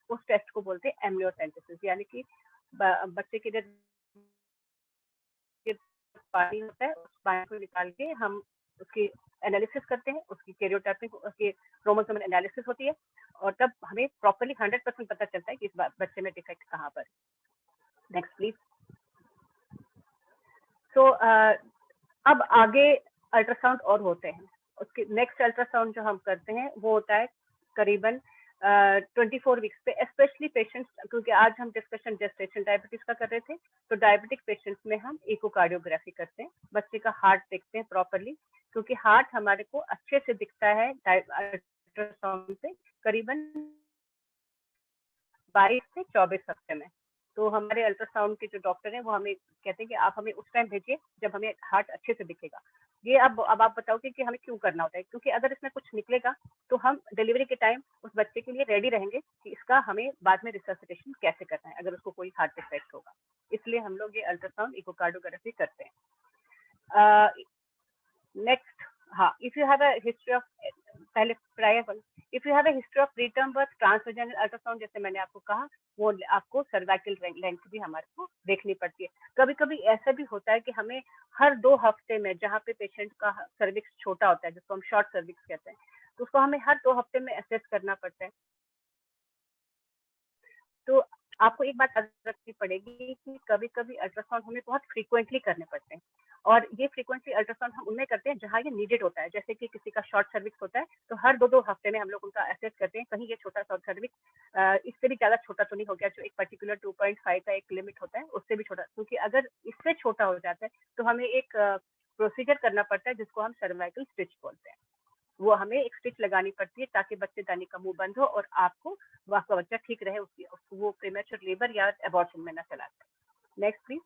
उस टेस्ट को बोलते हैं एम्नियोसेंटेसिस, यानी कि बच्चे के जो पानी होता है उस पानी को निकाल के हम उसकी एनालिसिस करते हैं, उसकी कैरियोटाइपिंग, उसकी क्रोमोसोमल एनालिसिस होती है, और तब हमें प्रॉपर्ली 100% पता चलता है कि इस बच्चे में डिफेक्ट कहाँ पर। Next please. तो अब आगे अल्ट्रासाउंड और होते हैं। उसके नेक्स्ट अल्ट्रासाउंड जो हम करते हैं वो होता है करीबन 24 वीक्स पे, स्पेशली पेशेंट्स, क्योंकि आज हम डिस्कशन जेस्टेशन डायबिटीज का कर रहे थे, तो डायबिटिक पेशेंट्स में हम इकोकार्डियोग्राफी करते हैं, बच्चे का हार्ट देखते हैं प्रॉपरली, क्योंकि हार्ट हमारे को अच्छे से दिखता है अल्ट्रासाउंड से करीबन 22 से 24 हफ्ते में। तो हमारे अल्ट्रासाउंड के जो डॉक्टर हैं वो हमें कहते हैं कि आप हमें उस टाइम भेजिए जब हमें हार्ट अच्छे से दिखेगा। ये अब आप बताओगे कि हमें क्यों करना होता है, क्योंकि अगर इसमें कुछ निकलेगा तो हम डिलीवरी के टाइम उस बच्चे के लिए रेडी रहेंगे कि इसका हमें बाद में रिससिटेशन कैसे करना है अगर उसको कोई हार्ट डिफेक्ट होगा। इसलिए हम लोग ये अल्ट्रासाउंड इकोकार्डियोग्राफी करते हैं। नेक्स्ट, हाँ, if you have a history of, पहले prior, if you have a history of preterm birth, transvaginal ultrasound, जैसे मैंने आपको कहा, वो आपको सर्वाइकल लेंथ भी हमारे को देखनी पड़ती है। कभी कभी ऐसा भी होता है कि हमें हर 2 हफ्ते में, जहाँ पे पेशेंट का सर्विक्स छोटा होता है, जिसको हम शॉर्ट सर्विक्स कहते हैं, तो उसको हमें हर 2 हफ्ते में असेस करना पड़ता है। तो आपको एक बात याद रखनी पड़ेगी कि कभी कभी अल्ट्रासाउंड हमें बहुत फ्रीक्वेंटली करने पड़ते हैं, और ये फ्रीक्वेंटली अल्ट्रासाउंड हम उनमें करते हैं जहाँ ये नीडेड होता है। जैसे कि किसी का शॉर्ट सर्विक्स होता है तो हर 2-2 हफ्ते में हम लोग उनका असेस करते हैं, कहीं ये छोटा शॉर्ट सर्विक्स इससे भी ज्यादा छोटा तो नहीं हो गया, जो एक पर्टिकुलर 2.5 का एक लिमिट होता है उससे भी छोटा, क्योंकि अगर इससे छोटा हो जाता है तो हमें एक प्रोसीजर करना पड़ता है जिसको हम सर्वाइकल स्टिच बोलते हैं। वो हमें एक स्टिच लगानी पड़ती है ताकि बच्चेदानी का मुंह बंद हो और आपको आपका बच्चा ठीक रहे, उसको वो प्रीमेच्योर लेबर या अबॉर्शन में न चला जाए। Next please.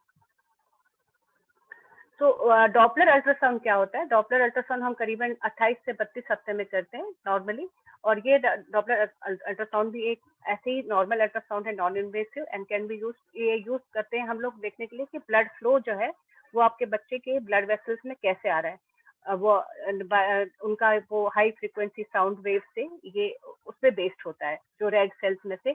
तो डॉपलर अल्ट्रासाउंड क्या होता है? डॉपलर अल्ट्रासाउंड हम करीबन 28 से 32 हफ्ते में करते हैं नॉर्मली, और ये डॉपलर अल्ट्रासाउंड भी एक ऐसे ही नॉर्मल अल्ट्रासाउंड है, non invasive and can be use. ये यूज करते हैं हम लोग देखने के लिए कि ब्लड फ्लो जो है वो आपके बच्चे के ब्लड वेसल्स में कैसे आ रहा है। वो उनका वो हाई फ्रीक्वेंसी साउंड वेव से ये उस पर बेस्ड होता है, जो रेड सेल्स में से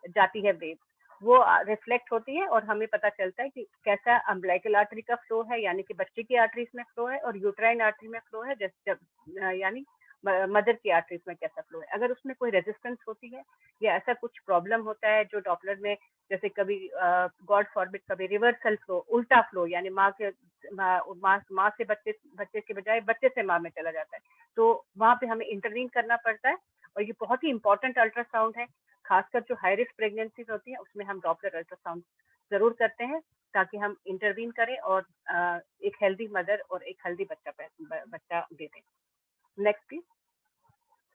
जाती है वेव, वो रिफ्लेक्ट होती है और हमें पता चलता है कि कैसा अम्बिलिकल आर्टरी का फ्लो है, यानी कि बच्चे की आर्टरीज में फ्लो है, और यूट्राइन आर्टरी में फ्लो है, जैसे यानी मदर की आर्टरीज में कैसा फ्लो है। अगर उसमें कोई रेजिस्टेंस होती है या ऐसा कुछ प्रॉब्लम होता है जो डॉपलर में, जैसे कभी गॉड फॉरबिड कभी रिवर्सल फ्लो, उल्टा फ्लो, यानी माँ से बच्चे के बजाय बच्चे से माँ में चला जाता है, तो वहाँ पे हमें इंटरवीन करना पड़ता है। और ये बहुत ही इंपॉर्टेंट अल्ट्रासाउंड है, खासकर जो हाई रिस्क प्रेगनेंसीज होती है उसमें हम डॉपलर अल्ट्रासाउंड जरूर करते हैं ताकि हम इंटरवीन करें और एक हेल्दी मदर और एक हेल्दी बच्चा दे दें। Next please.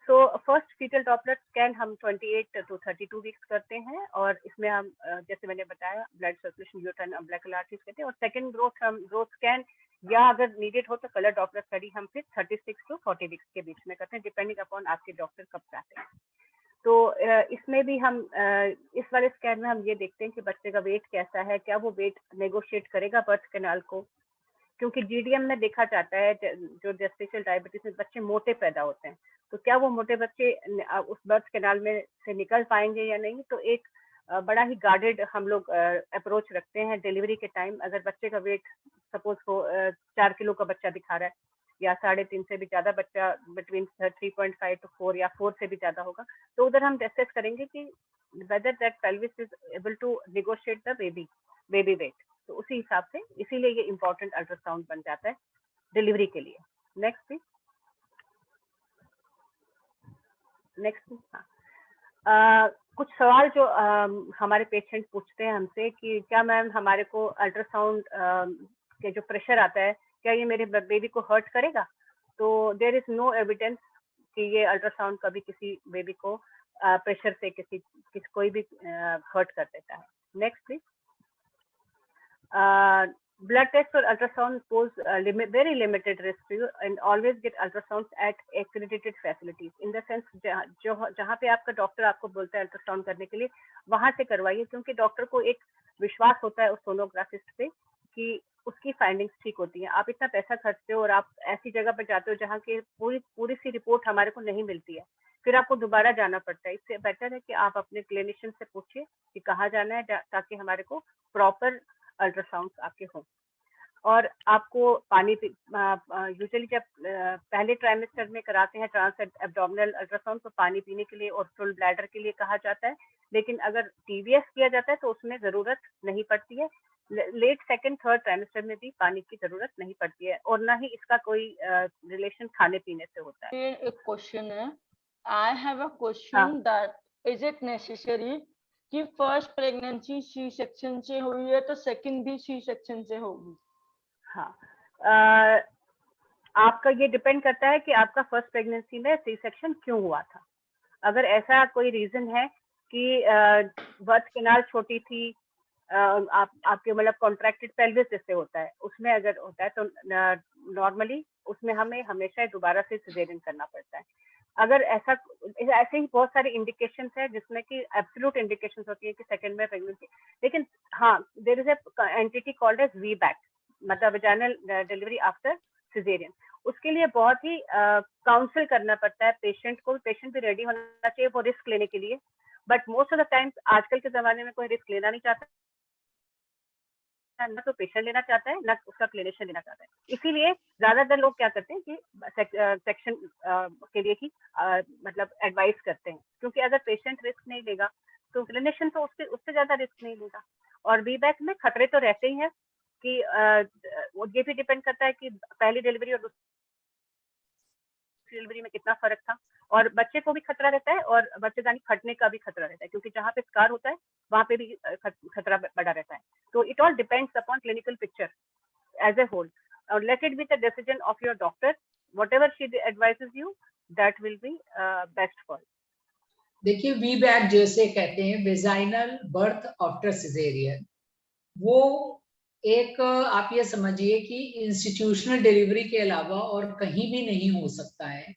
So first foetal doppler scan हम 28 to 32 वीक्स करते हैं, और इसमें हम जैसे मैंने बताया blood circulation, uterine umbilical arteries कहते हैं, और सेकंड ग्रोथ स्कैन या अगर नीडेड हो तो कलर डॉपलर स्टडी हम फिर 36 to 40 वीक्स के बीच में करते हैं, डिपेंडिंग अपॉन आपके डॉक्टर कब चाहते हैं। तो इसमें भी हम इस वाले स्कैन में हम ये देखते हैं कि बच्चे का वेट कैसा है, क्या वो वेट नेगोशिएट करेगा बर्थ कैनाल को, क्योंकि जीडीएम में देखा जाता है जो जेस्टेशनल डायबिटीज में बच्चे मोटे पैदा होते हैं, तो क्या वो मोटे बच्चे उस बर्थ कैनाल में से निकल पाएंगे या नहीं। तो एक बड़ा ही गार्डेड हम लोग अप्रोच रखते हैं डिलीवरी के टाइम। अगर बच्चे का वेट सपोज को 4 किलो का बच्चा दिखा रहा है या 3.5 से भी ज्यादा बच्चा बिटवीन 3.5 to 4 या 4 से भी ज्यादा होगा, तो उधर हम असेस करेंगे कि whether that pelvis is able to negotiate the baby weight। तो उसी हिसाब से, इसीलिए ये इम्पोर्टेंट अल्ट्रासाउंड बन जाता है डिलीवरी के लिए। Next please. नेक्स्ट। हाँ, कुछ सवाल जो हमारे पेशेंट पूछते हैं हमसे कि क्या मैम हमारे को अल्ट्रासाउंड के जो प्रेशर आता है क्या ये मेरे बेबी को हर्ट करेगा? तो देयर इज नो एविडेंस कि ये अल्ट्रासाउंड कभी किसी बेबी को प्रेशर से कोई भी हर्ट कर देता है। Next please. Blood test or ultrasound pose very limited risk to you, and always get ultrasounds at accredited facilities, in the sense जहाँ पे आपका डॉक्टर आपको बोलता है अल्ट्रासाउंड करने के लिए वहां से करवाइए, क्योंकि डॉक्टर को एक विश्वास होता है उस सोनोग्राफिस्ट पे कि उसकी फाइंडिंग्स ठीक होती हैं। आप इतना पैसा खर्चते हो और आप ऐसी जगह पे जाते हो जहाँ की पूरी सी रिपोर्ट हमारे को नहीं मिलती है, फिर आपको दोबारा जाना पड़ता है। इससे बेटर है कि आप अपने क्लिनिशियन से पूछिए कि कहाँ जाना है, ताकि हमारे को प्रॉपर अल्ट्रासाउंड आपके हों। और आपको पानी यूजुअली जब पहले ट्राइमेस्टर में कराते हैं ट्रांस एब्डोमिनल अल्ट्रासाउंड, तो पानी पीने के लिए और फुल ब्लैडर के लिए कहा जाता है, लेकिन अगर टीवीएस किया जाता है तो उसमें जरूरत नहीं पड़ती है। लेट सेकंड थर्ड ट्राइमेस्टर में भी पानी की जरूरत नहीं पड़ती है, और ना ही इसका कोई रिलेशन खाने पीने से होता है। एक क्वेश्चन है, I have a question that is it necessary कि फर्स्ट प्रेगनेंसी सी सेक्शन से हुई है तो सेकंड भी सी सेक्शन से होगी? हाँ, आपका ये डिपेंड करता है कि आपका फर्स्ट प्रेगनेंसी में सी सेक्शन क्यों हुआ था। अगर ऐसा कोई रीजन है कि बर्थ कैनाल छोटी थी, आपके मतलब कॉन्ट्रैक्टेड पेल्विस जिससे होता है, उसमें अगर होता है तो नॉर्मली उसमें हमें हमेशा दोबारा से सिजेरियन करना पड़ता है। अगर ऐसे ही बहुत सारे इंडिकेशंस है जिसमें कि एब्सोल्यूट इंडिकेशंस होती है कि सेकंड में प्रेगनेंसी, लेकिन हाँ there is a entity called as VBAC, मतलब वेजाइनल डिलीवरी आफ्टर सिजेरियन। उसके लिए बहुत ही काउंसिल करना पड़ता है पेशेंट को, पेशेंट भी रेडी होना चाहिए वो रिस्क लेने के लिए, but most of the times आजकल के जमाने में कोई रिस्क लेना नहीं चाहता, ना तो पेशेंट लेना चाहता है ना उसका क्लिनिशियन लेना चाहता है। इसीलिए ज्यादातर लोग क्या करते हैं कि सेक्शन के लिए ही मतलब एडवाइस करते हैं, क्योंकि अगर पेशेंट रिस्क नहीं लेगा तो क्लिनिशियन तो उससे ज्यादा रिस्क नहीं लेगा। और वीबैक में खतरे तो रहते ही हैं कि ये भी डिपेंड करता है कि पहली डिलीवरी और दूसरी डिलीवरी में कितना फर्क था, और बच्चे को भी खतरा रहता है और बच्चेदानी फटने का भी खतरा रहता है, क्योंकि जहाँ पे स्कार होता है वहाँ पे भी खतरा बढ़ा रहता है। तो it all depends upon clinical picture as a whole, और let it be the decision of your doctor, whatever she advises you that will be best for. देखिए वीबैक जैसे कहते हैं वेजाइनल बर्थ आफ्टर सिजेरियन, वो एक आप ये समझिए कि इंस्टीट्यूशनल डिलीवरी के अलावा और कहीं भी नहीं हो सकता है,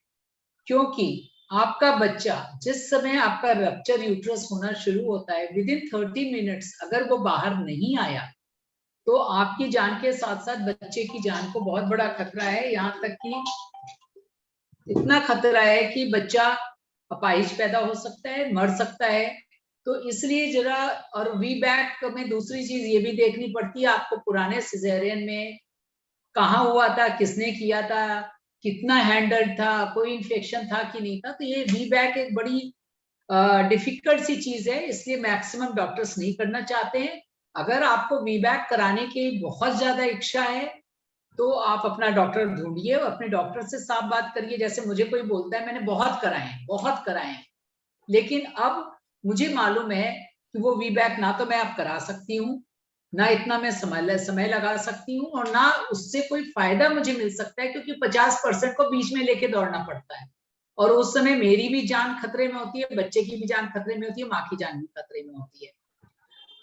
क्योंकि आपका बच्चा जिस समय आपका रप्चर यूट्रस होना शुरू होता है विद इन 30 मिनट्स अगर वो बाहर नहीं आया तो आपकी जान के साथ साथ बच्चे की जान को बहुत बड़ा खतरा है। यहाँ तक कि इतना खतरा है कि बच्चा अपाहिज पैदा हो सकता है, मर सकता है। तो इसलिए जरा, और वीबैक में दूसरी चीज ये भी देखनी पड़ती है आपको पुराने सिजेरियन में कहाँ हुआ था, किसने किया था, कितना हैंडल था, कोई इन्फेक्शन था कि नहीं था। तो ये वीबैक एक बड़ी डिफिकल्ट सी चीज है, इसलिए मैक्सिमम डॉक्टर्स नहीं करना चाहते हैं। अगर आपको वीबैक कराने की बहुत ज्यादा इच्छा है तो आप अपना डॉक्टर ढूंढिए, अपने डॉक्टर से साफ बात करिए। जैसे मुझे कोई बोलता है मैंने बहुत कराए हैं, लेकिन अब मुझे मालूम है कि वो वीबैक ना तो मैं अब करा सकती हूँ, ना इतना मैं समय लगा सकती हूँ, और ना उससे कोई फायदा मुझे मिल सकता है, क्योंकि 50% को बीच में लेके दौड़ना पड़ता है, और उस समय मेरी भी जान खतरे में होती है, बच्चे की भी जान खतरे में होती है, माँ की जान भी खतरे में होती है।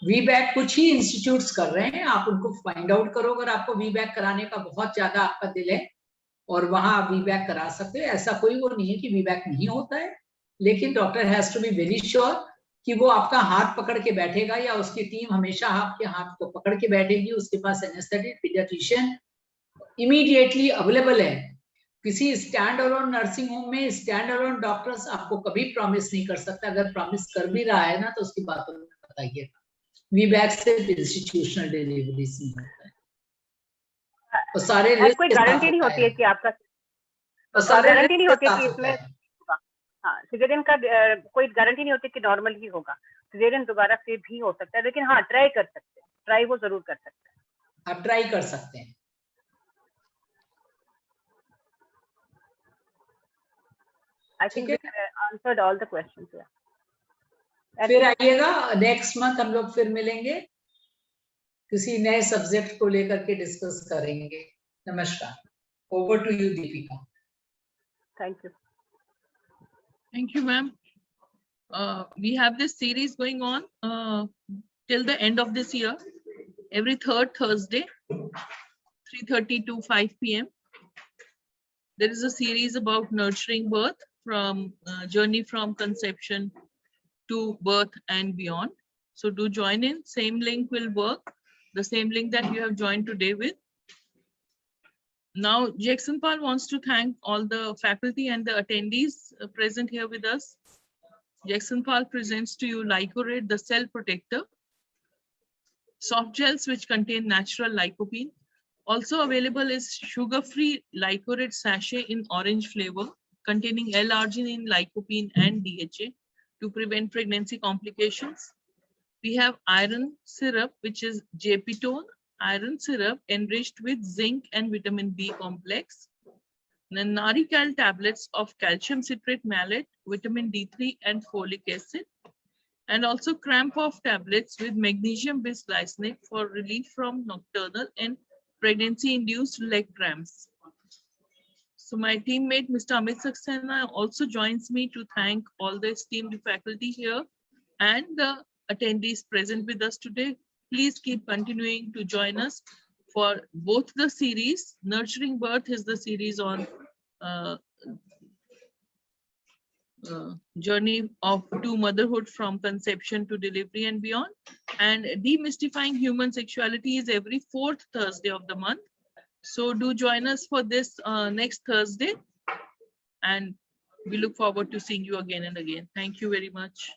वीबैक कुछ ही इंस्टीट्यूट्स कर रहे हैं, आप उनको फाइंड आउट करो अगर आपको वीबैक कराने का बहुत ज्यादा आपका दिल है, और वहां आप वीबैक करा सकते हो। ऐसा कोई वो नहीं है कि वीबैक नहीं होता है, लेकिन doctor has to be very sure कि वो आपका हाथ पकड़ के बैठेगा, या उसकी टीम हमेशा आपके हाथ को पकड़ के बैठेगी। उसके पास एनेस्थेटिक पीडियाट्रिशियन इमीडिएटली अवेलेबल है। किसी स्टैंड अलोन नर्सिंग होम में स्टैंड अलोन डॉक्टर्स आपको कभी प्रॉमिस नहीं कर सकता, अगर प्रॉमिस कर भी रहा है ना तो उसकी बातों में बताइए। वीबैक सिर्फ इंस्टीट्यूशनल डिलीवरी से होता है, और सारे रिस्क कोई गारंटी नहीं होती है कि आपका, गारंटी नहीं होती है कि इसमें, हाँ सिजेरियन का कोई गारंटी नहीं होती कि नॉर्मल ही होगा, सिजेरियन दोबारा से भी हो सकता है, लेकिन हाँ ट्राई कर सकते हैं, ट्राई वो जरूर कर सकते हैं, आप ट्राई कर सकते हैं। I think we answered all the questions. फिर आइएगा नेक्स्ट मंथ, हम लोग फिर मिलेंगे, किसी नए सब्जेक्ट को लेकर के डिस्कस करेंगे। नमस्कार, over to you Deepika. Thank you. Thank you, ma'am. We have this series going on till the end of this year, every third Thursday, 3:30 to 5 p.m. There is a series about nurturing birth, from journey from conception to birth and beyond. So do join in. Same link will work, the same link that you have joined today with. Now, Jacksonpal wants to thank all the faculty and the attendees present here with us. Jacksonpal presents to you Lycorate, the cell protector, soft gels which contain natural lycopene. Also available is sugar-free Lycorate sachet in orange flavor, containing L-arginine, lycopene, and DHA to prevent pregnancy complications. We have iron syrup, which is Jepitone iron syrup enriched with zinc and vitamin B complex. Then Narical tablets of calcium citrate malate, vitamin D3, and folic acid. and also cramp off tablets with magnesium bisglycinate for relief from nocturnal and pregnancy-induced leg cramps. So my teammate, Mr. Amit Saxena, also joins me to thank all the esteemed faculty here and the attendees present with us today. Please keep continuing to join us for both the series. Nurturing Birth is the series on journey to motherhood from conception to delivery and beyond. And Demystifying Human Sexuality is every 4th Thursday of the month. So do join us for this next Thursday. And we look forward to seeing you again and again. Thank you very much.